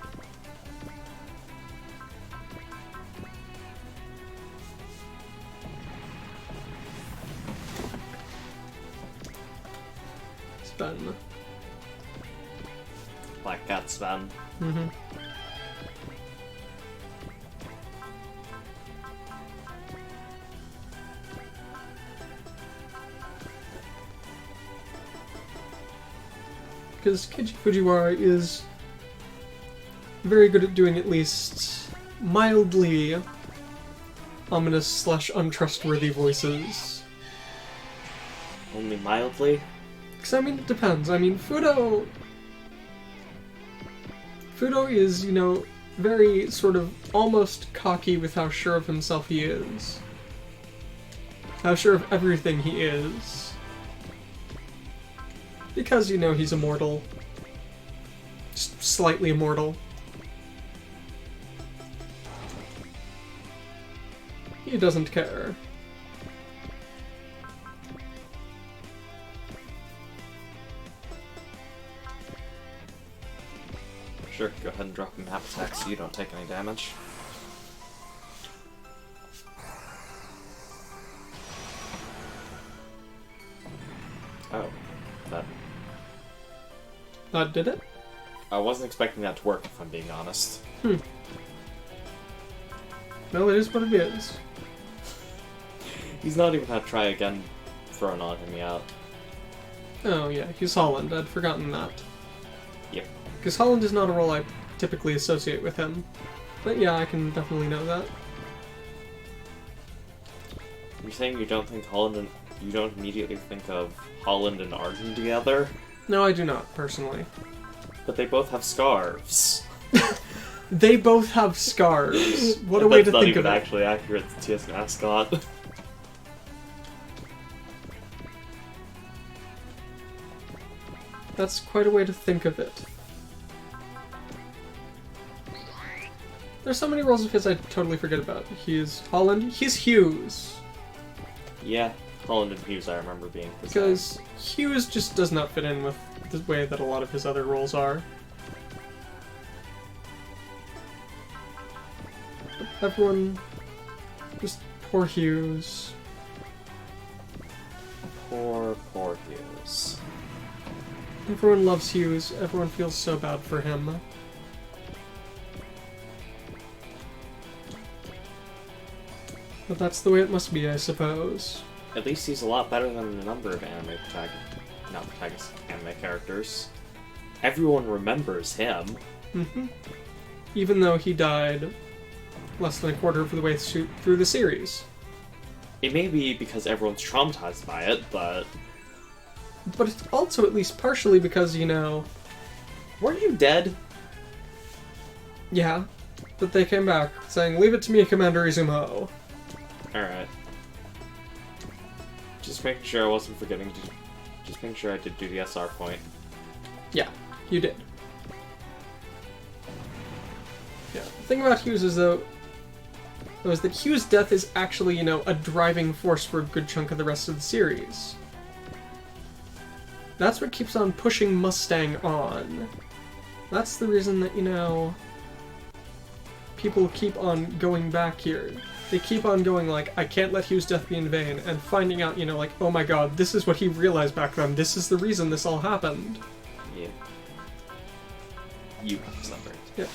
Sven. Black Cat Sven. Mm-hmm. Because Keiji Fujiwara is very good at doing at least mildly ominous / untrustworthy voices. Only mildly? Because, I mean, it depends. I mean, Fudo is, very sort of almost cocky with how sure of himself he is. How sure of everything he is. Because, he's immortal. Just slightly immortal. He doesn't care. Sure, go ahead and drop a map attack so you don't take any damage. Oh, that... Did it? I wasn't expecting that to work, if I'm being honest. No, it is what it is. He's not even had try again thrown on him yet. Oh yeah, he's Holland. I'd forgotten that. Yep. Because Holland is not a role I typically associate with him. But yeah, I can definitely know that. You're saying you don't think Holland and... You don't immediately think of Holland and Arjun together? No, I do not, personally. But they both have scarves. They both have scarves. What a way to think of it. That's not even actually accurate to TS mascot. That's quite a way to think of it. There's so many roles of his I totally forget about. He's Holland. He's Hughes. Yeah, Holland and Hughes I remember being the same. Because Hughes just does not fit in with the way that a lot of his other roles are. Everyone... Just poor Hughes. Poor Hughes. Everyone loves Hughes. Everyone feels so bad for him. But that's the way it must be, I suppose. At least he's a lot better than a number of anime characters. Everyone remembers him. Mm-hmm. Even though he died less than a quarter of the way through the series. It may be because everyone's traumatized by it, but... But it's also at least partially because, you know... Weren't you dead? Yeah. But they came back, saying, "Leave it to me, Commander Izumo." Alright. Just making sure I wasn't forgetting to... Just making sure I did do the SR point. Yeah, you did. Yeah, the thing about Hughes is, though, was that Hughes' death is actually, you know, a driving force for a good chunk of the rest of the series. That's what keeps on pushing Mustang on. That's the reason that, you know, people keep on going back here. They keep on going like, I can't let Hughes' death be in vain, and finding out, you know, like, oh my god, this is what he realized back then. This is the reason this all happened. Yeah. You have suffered. Yeah.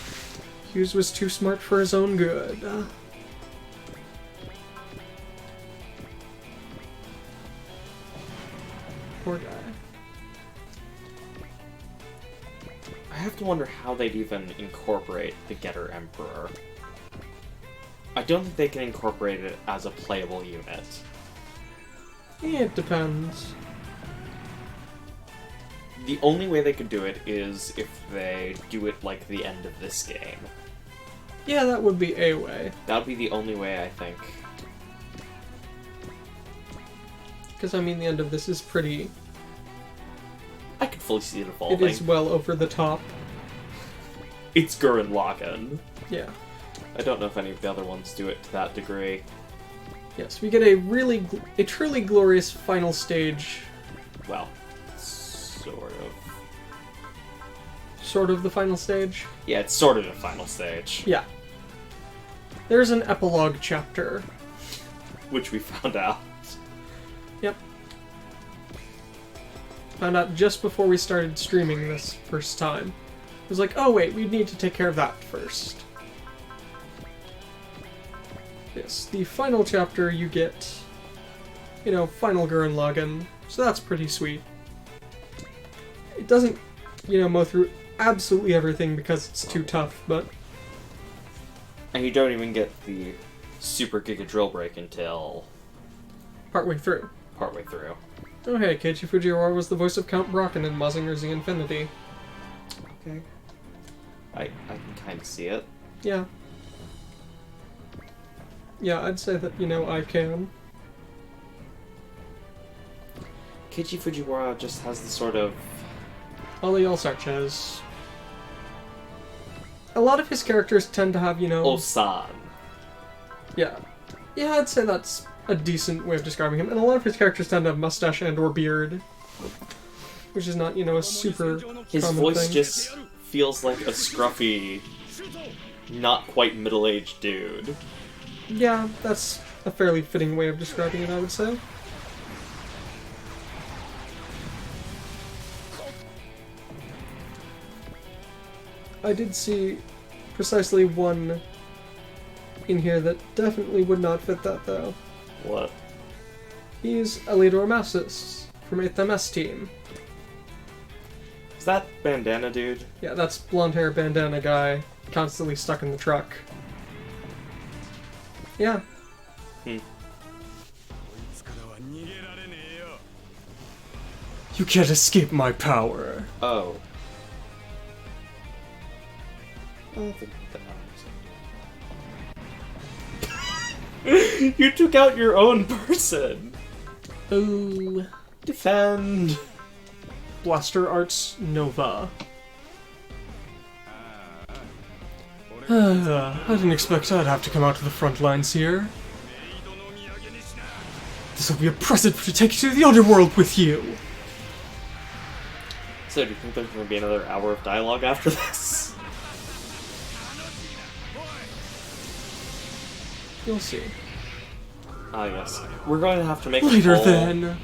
Hughes was too smart for his own good. Poor guy. I have to wonder how they'd even incorporate the Getter Emperor. I don't think they can incorporate it as a playable unit. Yeah, it depends. The only way they could do it is if they do it like the end of this game. Yeah, that would be a way. That would be the only way, I think. Because, I mean, the end of this is pretty... I could fully see it It evolving. is well over the top. It's Gurren Lagann. Yeah. I don't know if any of the other ones do it to that degree. Yes, we get a truly glorious final stage. Well, sort of. Sort of the final stage? Yeah, it's sort of the final stage. Yeah. There's an epilogue chapter. Which we found out. Yep. Found out just before we started streaming this first time. It was like, oh wait, we need to take care of that first. Yes, the final chapter you get, you know, final Gurren Lagann, so that's pretty sweet. It doesn't, you know, mow through absolutely everything because it's too tough, but... And you don't even get the Super Giga Drill Break until... partway through. partway through. Oh hey, Keiichi Fujiwara was the voice of Count Brocken in Mazinger Z Infinity. Okay. I can kind of see it. Yeah. Yeah, I'd say that, you know, I can. Keiichi Fujiwara just has the sort of... Ali All-Sarches. A lot of his characters tend to have, you know... Osan. Yeah. Yeah, I'd say that's a decent way of describing him. And a lot of his characters tend to have mustache and or beard. Which is not, a super His common voice thing. just feels like a scruffy, not quite middle-aged dude. Yeah, that's a fairly fitting way of describing it, I would say. I did see precisely one in here that definitely would not fit that, though. What? He's Elidor Massis from 8th MS team. Is that bandana dude? Yeah, that's blonde hair bandana guy, constantly stuck in the truck. Yeah. You can't escape my power. Oh. You took out your own person! Ooh. Defend! Blaster Arts Nova. I didn't expect I'd have to come out to the front lines here. This'll be a present to take you to the underworld with you. So do you think there's going to be another hour of dialogue after this? You'll see. Ah, yes. We're going to have to make Later a poll. then.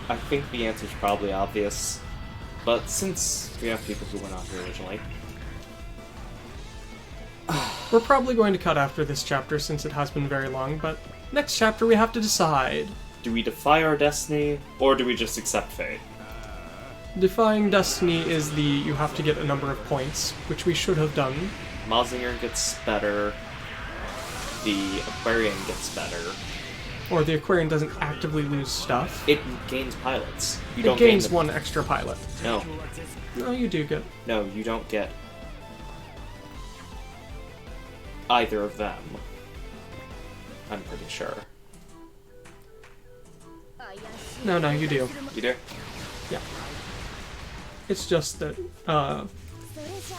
I think the answer's probably obvious. But since we have people who were not here originally... We're probably going to cut after this chapter since it has been very long, but next chapter we have to decide. Do we defy our destiny, or do we just accept fate? Defying Destiny is the you have to get a number of points, which we should have done. Mazinger gets better. The Aquarion gets better. Or the Aquarion doesn't actively lose stuff. It gains pilots. You It don't gains gain the... one extra pilot. No. No, you do get. No, you don't get either of them. I'm pretty sure. No, you do. You do? Yeah. It's just that,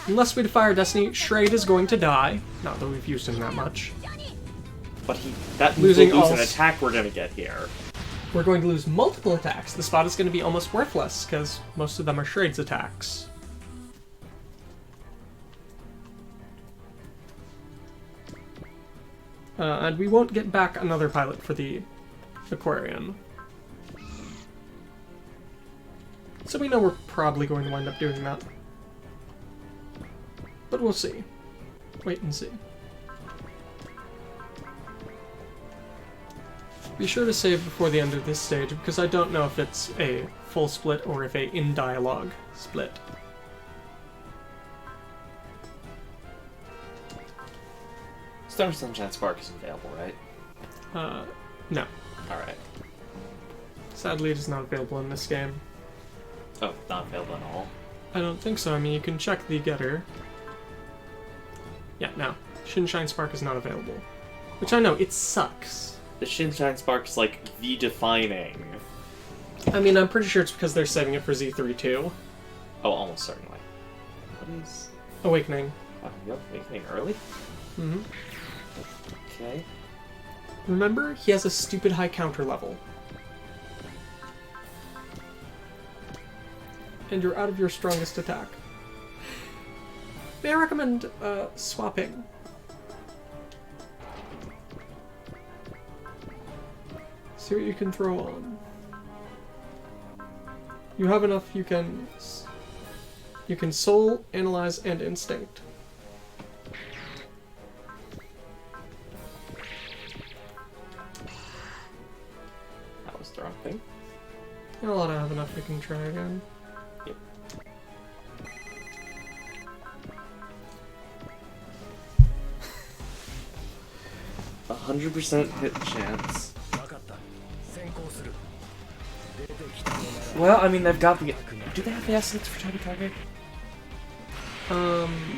unless we defy our destiny, Shrade is going to die. Not that we've used him that much. But that Losing will lose all an attack we're gonna get here. We're going to lose multiple attacks. The spot is going to be almost worthless, because most of them are Shrade's attacks. And we won't get back another pilot for the Aquarion. So we know we're probably going to wind up doing that. But we'll see. Wait and see. Be sure to save before the end of this stage, because I don't know if it's a full split or if a in-dialogue split. Star Sunshine Spark is available, right? No. Alright. Sadly, it is not available in this game. Oh, not available at all. I don't think so. I mean, you can check the getter. Yeah, no. Shinshine Spark is not available. Which I know, it sucks. The Shinshine Spark is like the defining. I mean, I'm pretty sure it's because they're saving it for Z3 too. Oh, almost certainly. What is... Awakening. Oh, you're awakening early? Mm-hmm. Okay. Remember, he has a stupid high counter level. And you're out of your strongest attack. May I recommend, swapping? See what you can throw on. You have enough, you can Soul, Analyze, and Instinct. That was the wrong thing. Well, I don't have enough, we can try again. Yep. A 100% hit chance. Well, I mean, they've got the... Do they have the assets for Mykage?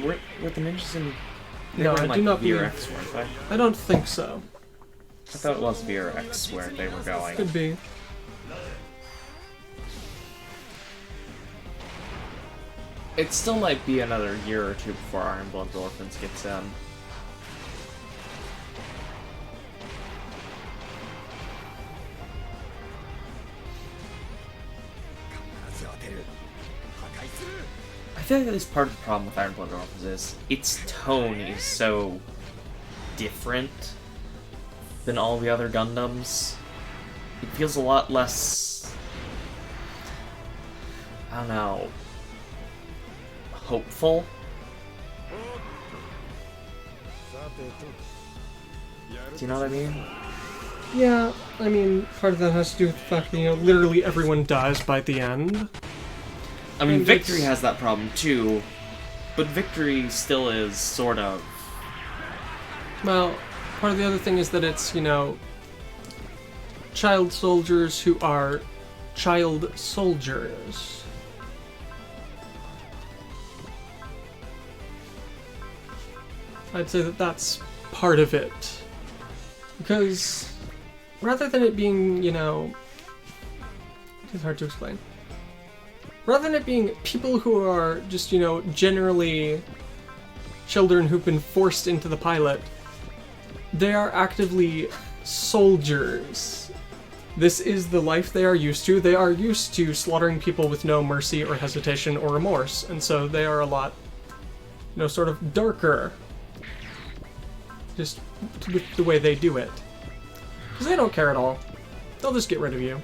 Were the ninjas in... They No, were in, I like, do not VRX, believe... weren't they? I don't think so. I thought it was VRX where they were going. Could be. It still might be another year or two before Iron Blood Orphans gets in. feel like at least part of the problem with Iron Blood Orphans is its tone is so different than all the other Gundams. It feels a lot less, I don't know, hopeful. Do you know what I mean? Yeah, I mean, part of that has to do with the fact that, you know, literally everyone dies by the end. I mean, And Victory it's- has that problem too, but Victory still is sort of... Well, part of the other thing is that it's, you know, child soldiers who are child soldiers. I'd say that that's part of it. Because rather than it being, you know, it's hard to explain. Rather than it being people who are just, you know, generally children who've been forced into the pilot, they are actively soldiers. This is the life they are used to. They are used to slaughtering people with no mercy or hesitation or remorse, and so they are a lot, you know, sort of darker. Just with the way they do it. Because they don't care at all. They'll just get rid of you.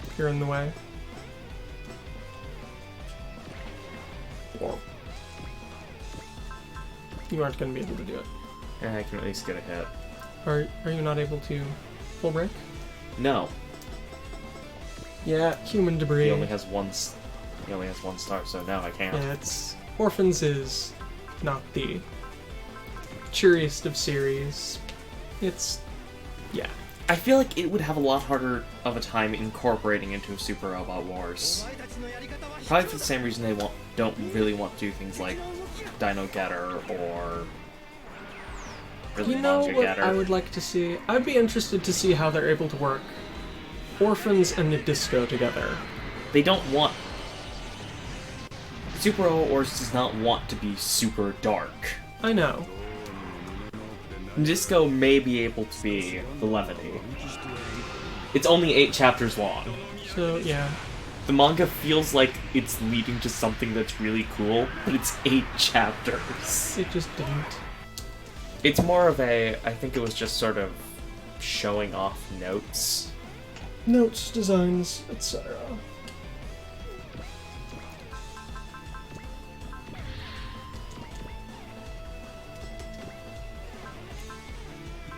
If you're in the way. Or you aren't going to be able to do it. Yeah, I can at least get a hit. Are you not able to full break? No, Yeah, human debris. he only has one star, so no, I can't. Yeah, it's Orphans is not the cheeriest of series. It's yeah. I feel like it would have a lot harder of a time incorporating into Super Robot Wars. Probably for the same reason they don't really want to do things like Dino Getter or really You know Manga what Getter. I would like to see? I'd be interested to see how they're able to work Orphans and Nadisco together. They don't want... Super Robot Wars does not want to be super dark. I know. Disco may be able to be the levity. It's only 8 chapters long. So yeah. The manga feels like it's leading to something that's really cool, but it's 8 chapters. It just didn't. It's more of a, I think it was just sort of showing off notes. Notes, designs, etc.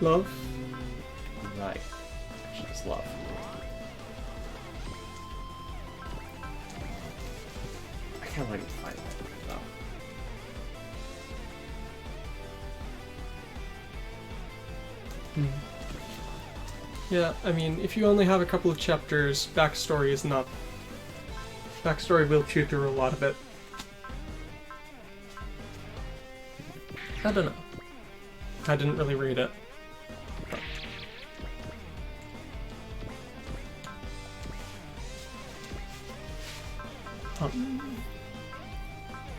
Love? Right. Actually, it's love. I can't let it find that, though. Yeah, I mean, if you only have a couple of chapters, backstory is not... Backstory will chew through a lot of it. I don't know. I didn't really read it.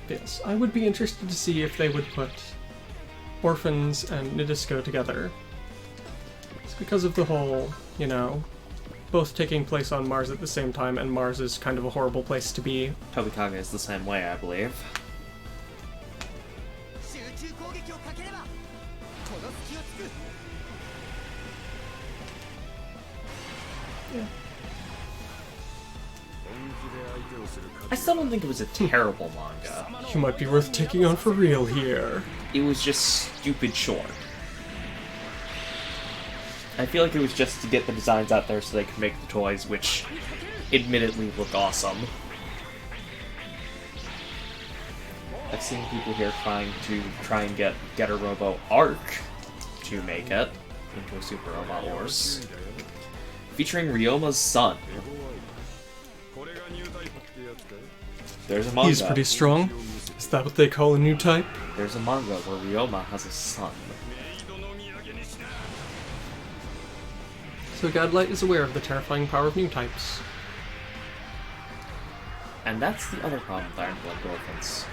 Yes, I would be interested to see if they would put Orphans and Nadisco together. It's because of the whole, you know, both taking place on Mars at the same time, and Mars is kind of a horrible place to be. Tobikage is the same way, I believe. Yeah. I still don't think it was a terrible manga. You might be worth taking on for real here. It was just stupid short. I feel like it was just to get the designs out there so they could make the toys, which admittedly look awesome. I've seen people here trying and get Getter Robo Arc to make it into a Super Robot Wars. Featuring Ryoma's son. There's a manga. He's pretty strong. Is that what they call a new type? There's a manga where Ryoma has a son. So Godlight is aware of the terrifying power of new types. And that's the other problem with Iron Blood Orphans.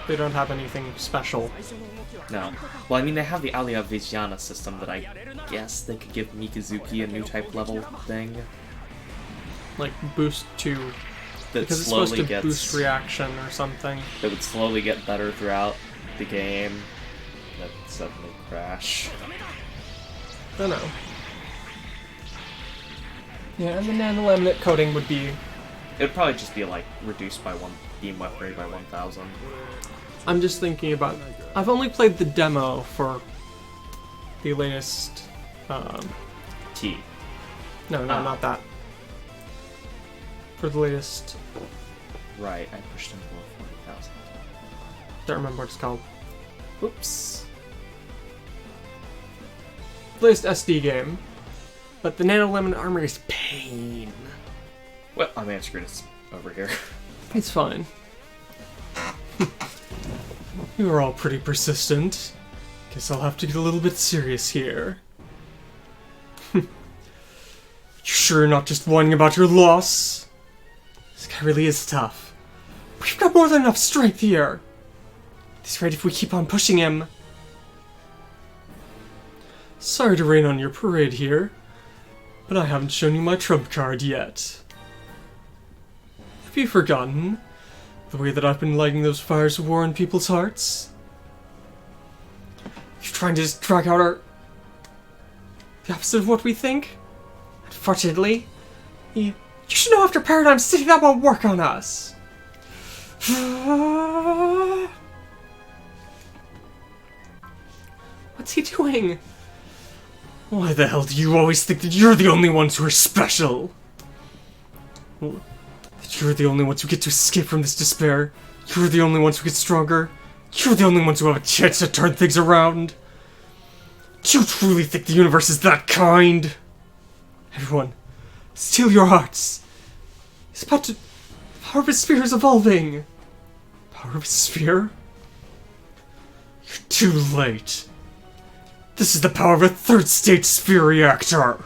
They don't have anything special. No. Well, I mean, they have the Alia Vijnana system that I guess they could give Mikazuki a new type level thing. Like, boost to Because it's supposed to boost reaction or something. That would slowly get better throughout the game. That suddenly crash. I don't know. Yeah, and the nanolaminate coating would be... It would probably just be like reduced by one beam weapon rate by 1,000. I'm just thinking about... I've only played the demo for the latest... T. No, not that. For the latest... Right, I pushed him below 40,000. Don't remember what it's called. Oops. Latest SD game. But the nanolaminate armor is pain. Well, my man screen is over here. It's fine. You are all pretty persistent. Guess I'll have to get a little bit serious here. You sure you're not just whining about your loss? This guy really is tough. We've got more than enough strength here. At this rate, if we keep on pushing him... Sorry to rain on your parade here, but I haven't shown you my trump card yet. Have you forgotten the way that I've been lighting those fires of war in people's hearts? You're trying to just drag out the opposite of what we think? Unfortunately, you should know after Paradigm City that won't work on us. What's he doing? Why the hell do you always think that you're the only ones who are special? That you're the only ones who get to escape from this despair? You're the only ones who get stronger? You're the only ones who have a chance to turn things around? Do you truly think the universe is that kind? Everyone, steel your hearts. It's about to... The power of a sphere is evolving. Power of a sphere? You're too late. This is the power of a third state sphere reactor.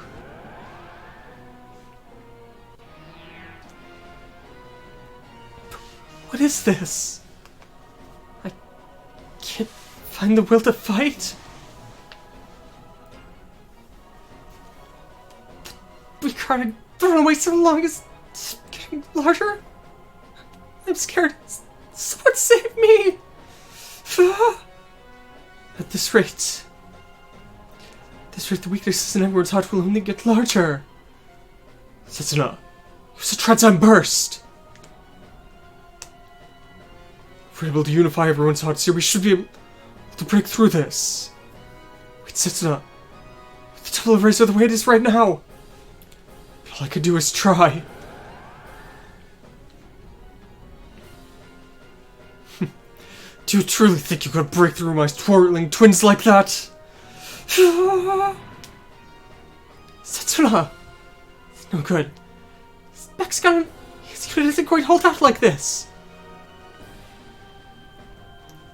What is this? I can't find the will to fight? We can't run away so long as it's getting larger? I'm scared. Someone save me! At this rate, the weaknesses in everyone's heart will only get larger. Setsuna, use a transcend burst! If we're able to unify everyone's hearts here, we should be able to break through this. Wait, Setsuna, the double eraser the way it is right now. All I could do is try. Do you truly think you could break through my twirling twins like that? Setsuna! It's no good. His unit isn't going to hold out like this.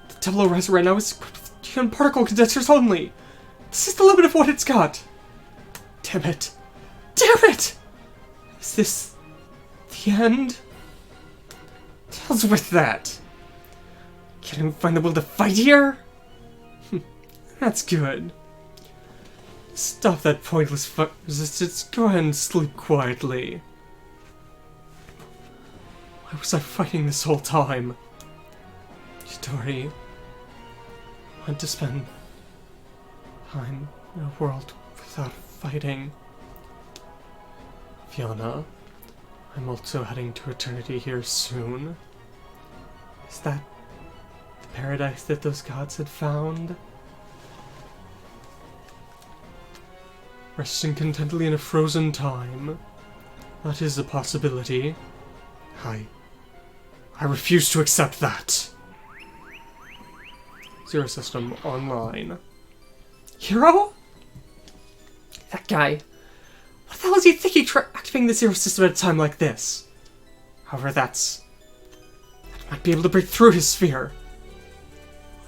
The double eraser right now is equipped with human particle condensers only. This is the limit of what it's got. Damn it. Damn it! Is this the end? Hell's with that. Can't even find the will to fight here? That's good. Stop that pointless resistance. Go ahead and sleep quietly. Why was I fighting this whole time? Chidori, I want to spend time in a world without fighting. Fiona, I'm also heading to eternity here soon. Is that the paradise that those gods had found? Resting contentedly in a frozen time. That is a possibility. I refuse to accept that. Zero system online. Hero? That guy. What the hell is he thinking activating the zero system at a time like this? However, that might be able to break through his sphere.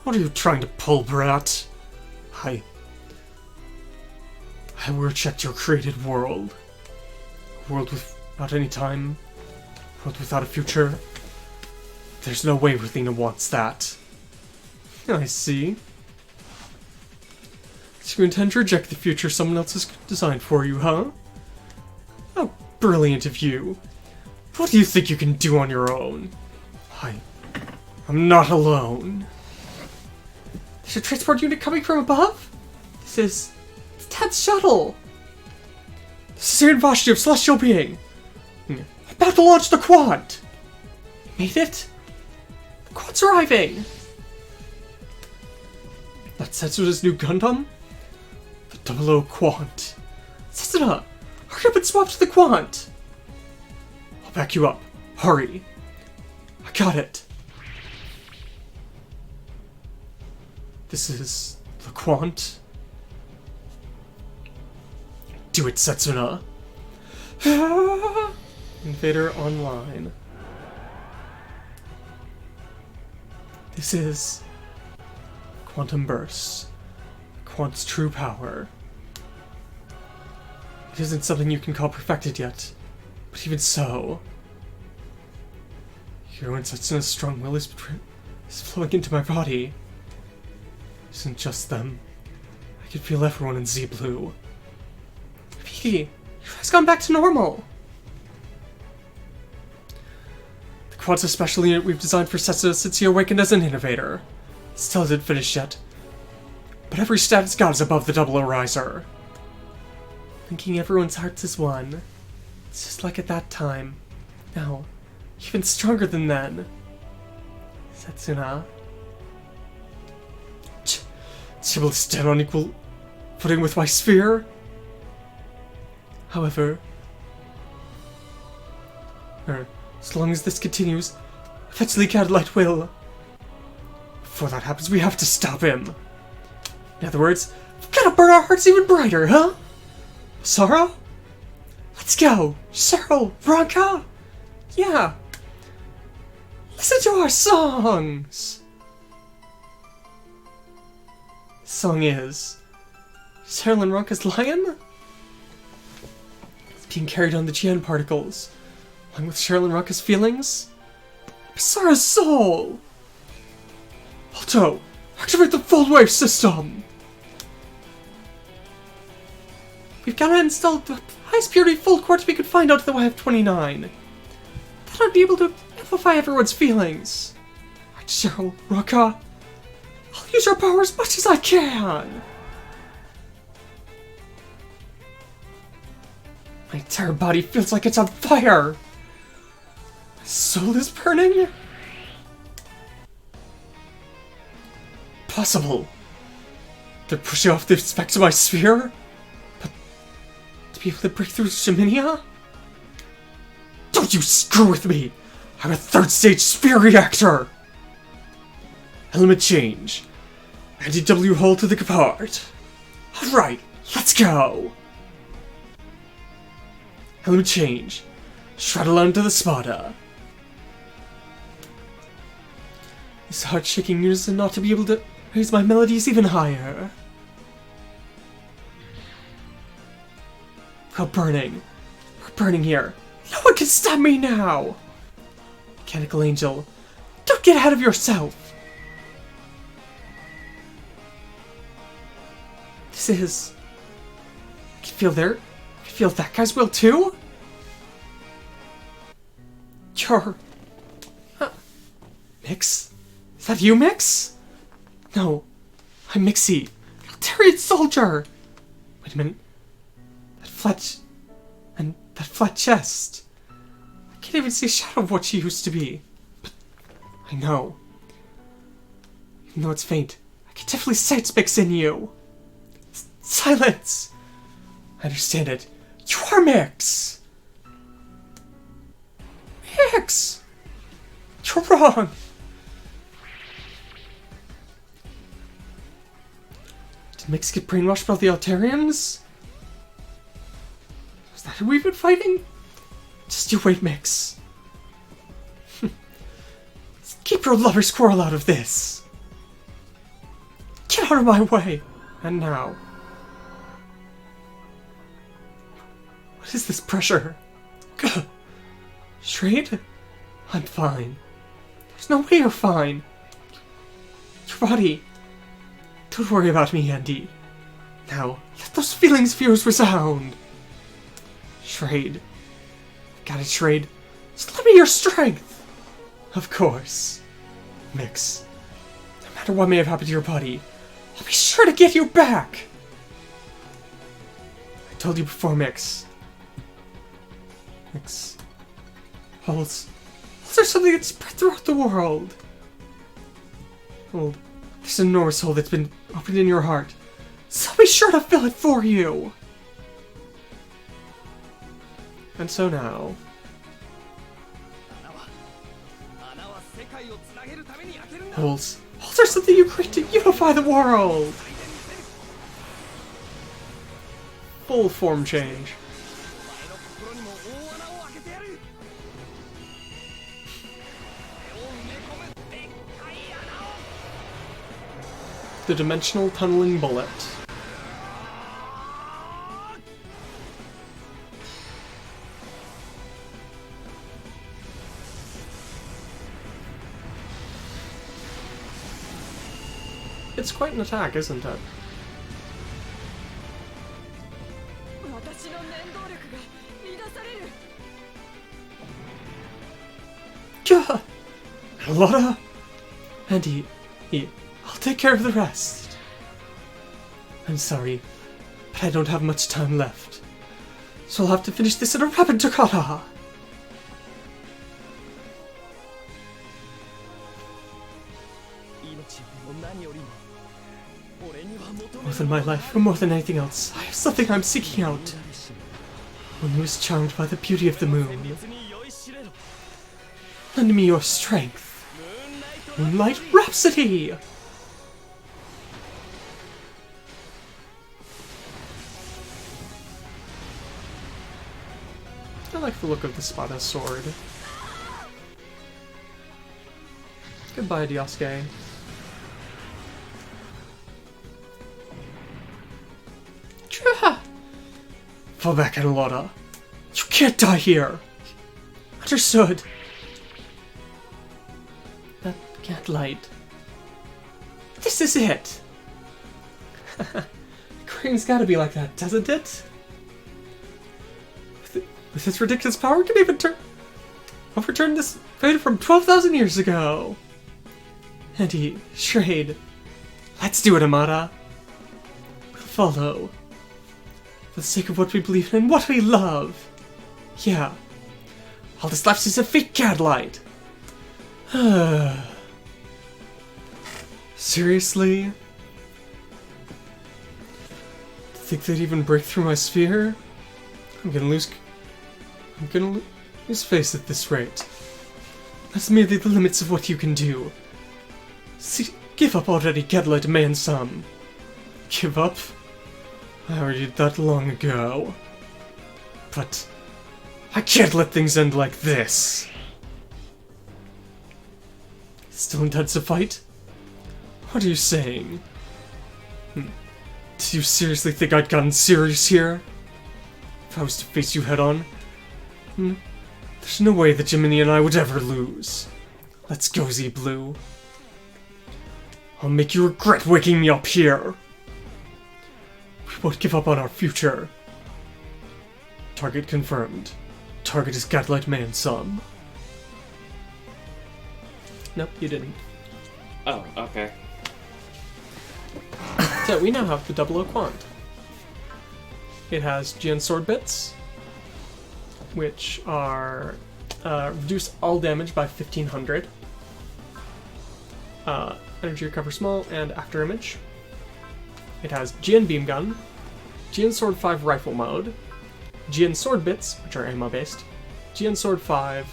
What are you trying to pull, brat? I will reject your created world. A world without any time. A world without a future. There's no way Rethina wants that. I see. So you intend to reject the future someone else has designed for you, huh? How brilliant of you. What do you think you can do on your own? I'm not alone. There's a transport unit coming from above? It's Ted's shuttle. This is an invasion of celestial being. About to launch the quad. Made it? The quad's arriving. That's Setsuna's new Gundam? The 00 Quant. Setsuna, hurry up and swap to the Quant. I'll back you up. Hurry. I got it. This is the Quant. Do it, Setsuna. Invader online. This is Quantum Burst. Quant's true power. It isn't something you can call perfected yet, but even so, Hero and Setsuna's strong will is flowing into my body. It isn't just them. I can feel everyone in Z Blue. Piki, your eyes gone back to normal. The Quad's a special unit we've designed for Setsuna since he awakened as an innovator. Still isn't finished yet, but every stat it's got is above the 00 Riser. Linking everyone's hearts as one. It's just like at that time. Now, even stronger than then. Setsuna. It's able to stand on equal footing with my sphere. However, as long as this continues, eventually Catalyte will. Before that happens, we have to stop him. In other words, we've gotta burn our hearts even brighter, huh? Sorrow? Let's go! Cheryl! Ronka! Yeah! Listen to our songs! The song is Cheryl and Ronka's Lion? It's being carried on the GN particles, along with Cheryl and Ronka's feelings. Basara's soul! Alto, activate the full wave system! We've gotta install the highest purity full quartz we could find out of the YF-29. That ought to be able to amplify everyone's feelings. Right, Cheryl, Ronka, I'll use our power as much as I can! My entire body feels like it's on fire! My soul is burning? Possible. They're pushing off the specs of my sphere? But to be able to break through Shiminia? Don't you screw with me! I'm a third stage sphere reactor! Element change. Anti-W hull to the Capard. Alright, let's go! Element change. Shredalon to the Spada. This heart-shaking unison ought to be able to raise my melodies even higher. We're burning. We're burning here. No one can stop me now! Mechanical Angel, don't get ahead of yourself! This is... I can feel I can feel that guy's will too? You're... Mix? Is that you, Mix? No, I'm Mixie, Altarian soldier! Wait a minute. That flat chest. I can't even see a shadow of what she used to be. But I know. Even though it's faint, I can definitely sense Mix in you. Silence! I understand it. You are Mix! Mix! You're wrong! Did Mix get brainwashed by the Altarians? Is that who we've been fighting? Just you wait, Mix. Keep your lover's quarrel out of this! Get out of my way! And now... What is this pressure? Straight? I'm fine. There's no way you're fine. Your body... Don't worry about me, Andy. Now, let those feelings of yours resound. Trade. Gotta trade. So lend me your strength! Of course. Mix, no matter what may have happened to your body, I'll be sure to get you back! I told you before, Mix. Mix. Holes are something that's spread throughout the world. Well, there's an enormous hole that's been opened in your heart, so I'll be sure to fill it for you! And so now... Holes are something you create to unify the world! Full form change. The dimensional tunneling bullet. It's quite an attack, isn't it? Gah! Lotta! And I'll take care of the rest. I'm sorry, but I don't have much time left. So I'll have to finish this in a rapid toccata! More than my life, or more than anything else, I have something I'm seeking out. One who is charmed by the beauty of the moon. Lend me your strength. Moonlight Rhapsody! I like the look of the Spada sword. Goodbye, Diosuke. Fall back, Anolotta. You can't die here! Understood! That catlight. This is it! Aquarion's gotta be like that, doesn't it? With its ridiculous power, it can even overturn this fate from 12,000 years ago! And Shrade. Let's do it, Amada! We'll follow. For the sake of what we believe in and what we love. Yeah. All that's left is defeat Catlight. Seriously? To think they'd even break through my sphere? I'm gonna lose face at this rate. That's merely the limits of what you can do. See, give up already, Catlight man-son. Give up? I already did that long ago. But I can't let things end like this. Still intends to fight? What are you saying? Do you seriously think I'd gotten serious here? If I was to face you head on? There's no way that Jiminy and I would ever lose. Let's go, Z-Blue. I'll make you regret waking me up here. We won't give up on our future. Target confirmed. Target is Catlight Man-son. Nope, you didn't. Oh, okay. So we now have the 00 Quant. It has GN Sword Bits, which are reduce all damage by 1500. Energy recover small and after image. It has GN Beam Gun, GN Sword 5 Rifle Mode, GN Sword Bits, which are ammo based, GN Sword 5,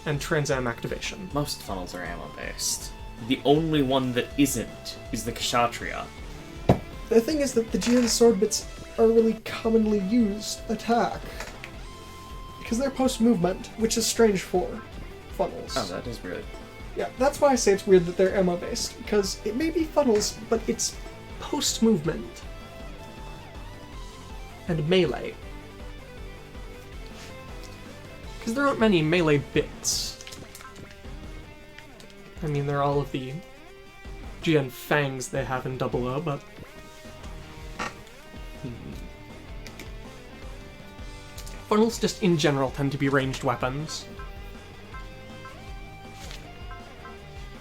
and Trans Am Activation. Most funnels are ammo-based. The only one that isn't is the Kshatriya. The thing is that the GN Sword Bits are a really commonly used attack. Because they're post-movement, which is strange for funnels. Oh, that is weird. Yeah, that's why I say it's weird that they're ammo-based, because it may be funnels, but it's post-movement. And melee. Because there aren't many melee bits. I mean, there are all of the GN fangs they have in 00, but... Funnels just in general tend to be ranged weapons.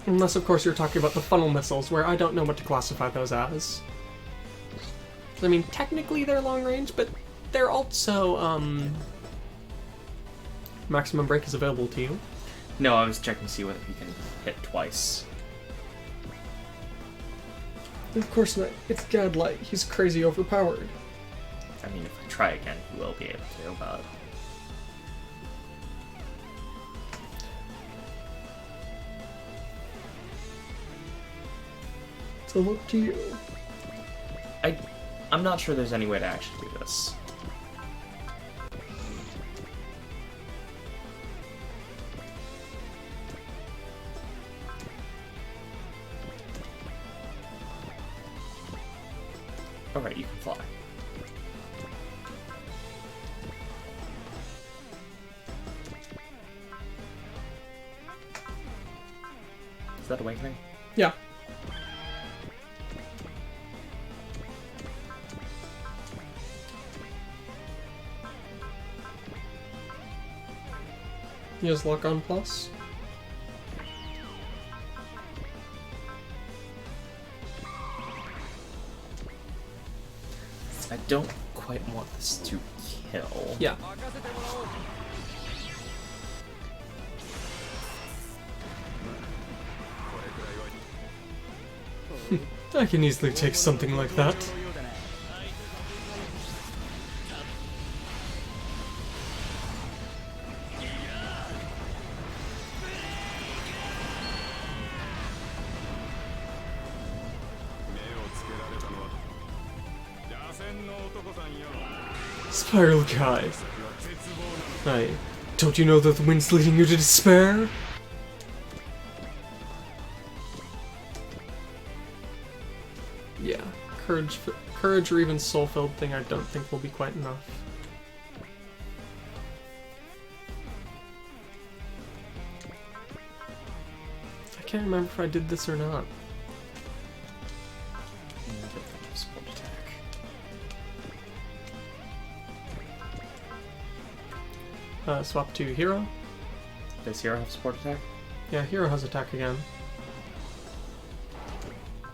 Unless, of course, you're talking about the funnel missiles, where I don't know what to classify those as. I mean, technically they're long range, but they're also, maximum break is available to you. No, I was checking to see whether he can hit twice. Of course not. It's Godlight. He's crazy overpowered. I mean, if I try again, he will be able to, but... So look to you. I'm not sure there's any way to actually do this. Alright, you can fly. Is that awakening? Yeah. He has Lock On Plus. I don't quite want this to kill. Yeah. I can easily take something like that. Spiral Guy. Don't you know that the wind's leading you to despair? Yeah, courage or even soul-filled thing I don't think will be quite enough. I can't remember if I did this or not. Support attack. Swap to Hero. Does Hero have support attack? Yeah, Hero has attack again.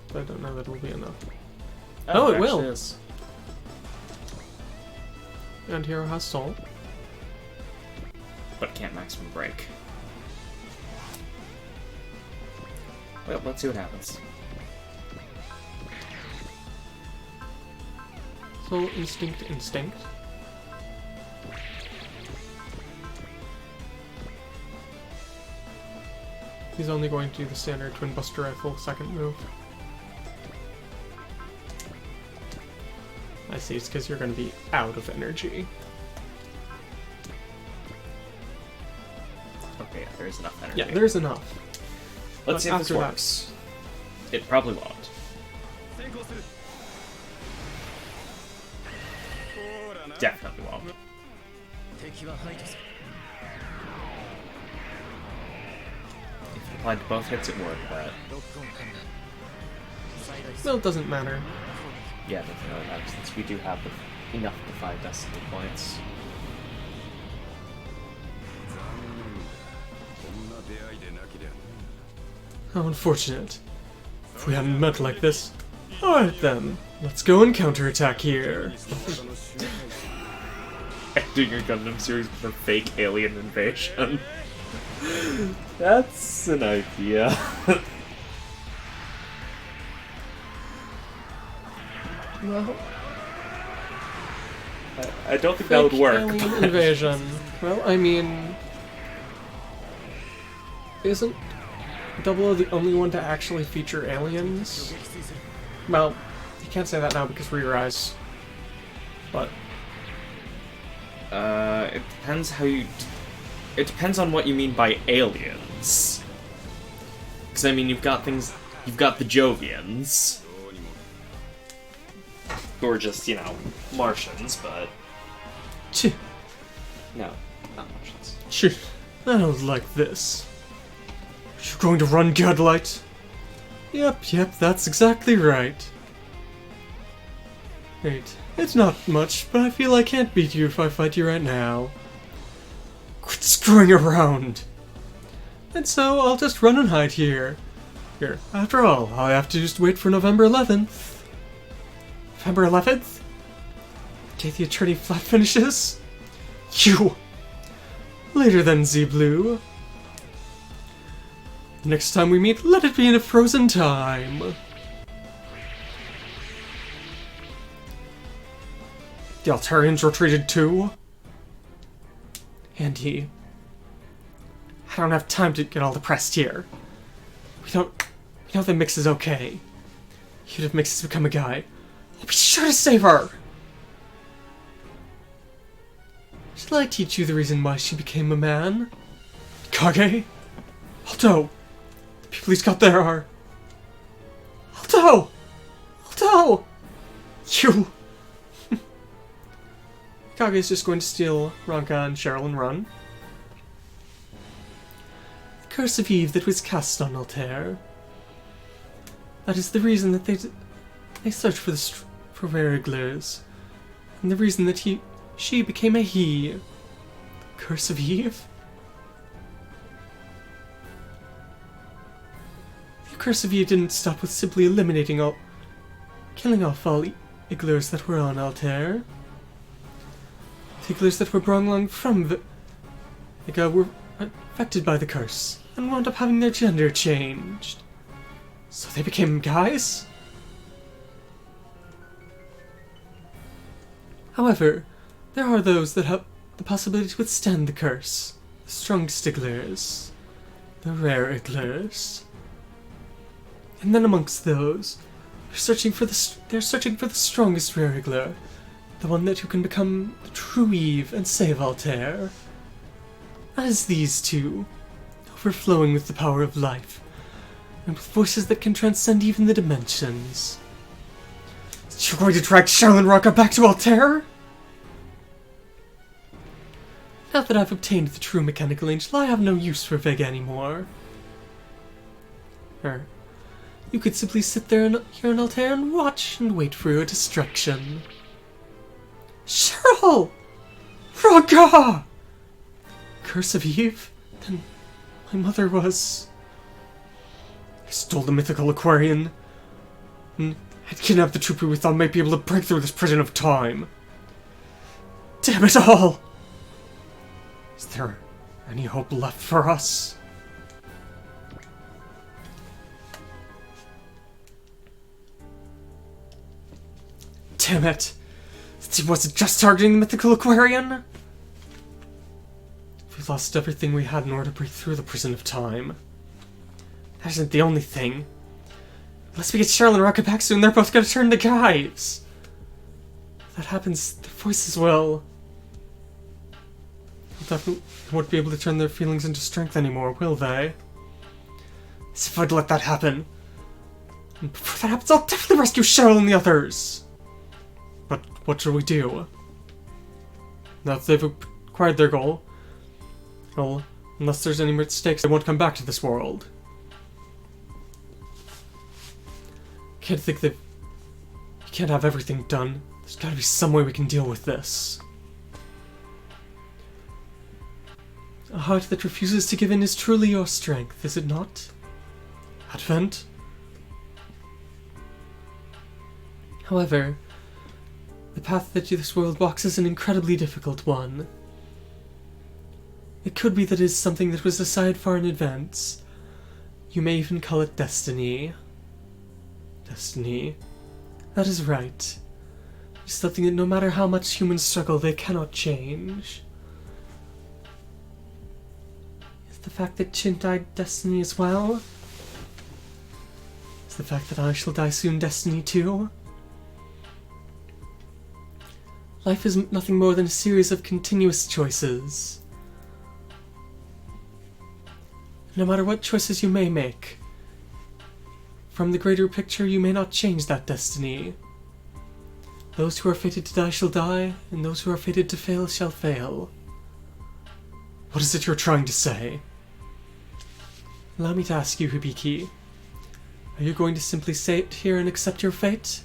But I don't know that it'll be enough. Oh, it will! Is. And Hero has Soul. But can't maximum break. Well, let's see what happens. Soul, Instinct, Instinct. He's only going to do the standard Twin Buster Rifle second move. I see, it's because you're going to be out of energy. Okay, yeah, there is enough energy. Yeah, there's enough. Let's see if this after works. It probably won't. Definitely won't. If you applied to both hits, it would, but... Well, it doesn't matter. Yeah, it doesn't really matter, since we do have enough to 5 destiny points. How unfortunate. If we hadn't met like this. Alright then, let's go and counterattack here. Ending your Gundam series with a fake alien invasion. That's an idea. Well, I don't think that would work. Alien invasion. Well, I mean, isn't 00 the only one to actually feature aliens? Well, you can't say that now because Re-Rise. But it depends how you... It depends on what you mean by aliens. Because, I mean, you've got things... You've got the Jovians. Who are just, you know, Martians, but... No, not Martians. I don't like this. You're going to run, Godlight? Yep, that's exactly right. Wait, it's not much, but I feel I can't beat you if I fight you right now. Quit screwing around! And so, I'll just run and hide here. Here, after all I have to just wait for November 11th. November 11th? The day the Eternity Flat finishes? You! Later then, Z-Blue. Next time we meet, let it be in a frozen time. The Altarians retreated too. Andy, I don't have time to get all depressed here. We know that Mix is okay. Even if Mix has become a guy, I'll be sure to save her! Shall I teach you the reason why she became a man? Mykage? Alto! The people he's got there are... Alto! Alto! You! Mykage is just going to steal Ranka and Cheryl and run. The curse of Eve that was cast on Altair. That is the reason that they search for rare igglers, and the reason that she became a he. The curse of Eve? The curse of Eve didn't stop with simply killing off all igglers that were on Altair. The igglers that were brought along from the were affected by the curse, and wound up having their gender changed. So they became guys? However, there are those that have the possibility to withstand the curse. The strongest igglers. The rare igglers. And then amongst those, they're searching for the strongest rare iggler. The one who can become the true Eve and save Altair. As these two, overflowing with the power of life, and with voices that can transcend even the dimensions. You're going to drag Cheryl and Ranka back to Altair? Now that I've obtained the true mechanical angel, I have no use for Vega anymore. You could simply sit there here in Altair and watch and wait for your destruction. Cheryl! Ranka! Curse of Eve? Then my mother was... I stole the mythical Aquarion, and had kidnapped the trooper we thought might be able to break through this prison of time. Damn it all! Is there any hope left for us? Damn it! Since he wasn't just targeting the mythical Aquarion? We lost everything we had in order to break through the prison of time. That isn't the only thing. Unless we get Cheryl and Ranka back soon, they're both gonna turn to guys. If that happens, their voices will... They'll definitely won't be able to turn their feelings into strength anymore, will they? As if I'd let that happen. And before that happens, I'll definitely rescue Cheryl and the others! But what shall we do? Now that they've acquired their goal, well, unless there's any mistakes, they won't come back to this world. You can't have everything done. There's gotta be some way we can deal with this. A heart that refuses to give in is truly your strength, is it not? Advent? However, the path that this world walks is an incredibly difficult one. It could be that it is something that was decided far in advance. You may even call it destiny. Destiny. That is right. It's something that no matter how much humans struggle, they cannot change. Is the fact that Chin died destiny as well? Is the fact that I shall die soon destiny too? Life is nothing more than a series of continuous choices. No matter what choices you may make, from the greater picture you may not change that destiny. Those who are fated to die shall die, and those who are fated to fail shall fail. What is it you're trying to say? Allow me to ask you, Hibiki. Are you going to simply sit here and accept your fate?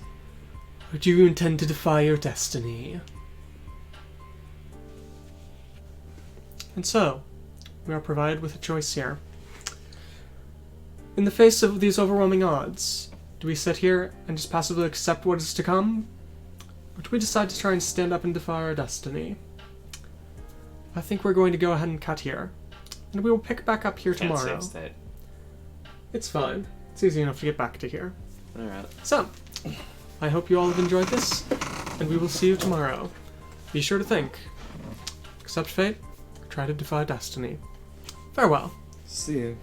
Or do you intend to defy your destiny? And so, we are provided with a choice here. In the face of these overwhelming odds, do we sit here and just passively accept what is to come? Or do we decide to try and stand up and defy our destiny? I think we're going to go ahead and cut here. And we will pick back up here Can't tomorrow. save state. It's fine. It's easy enough to get back to here. Alright. So, I hope you all have enjoyed this, and we will see you tomorrow. Be sure to think. Accept fate, try to defy destiny. Farewell. See you.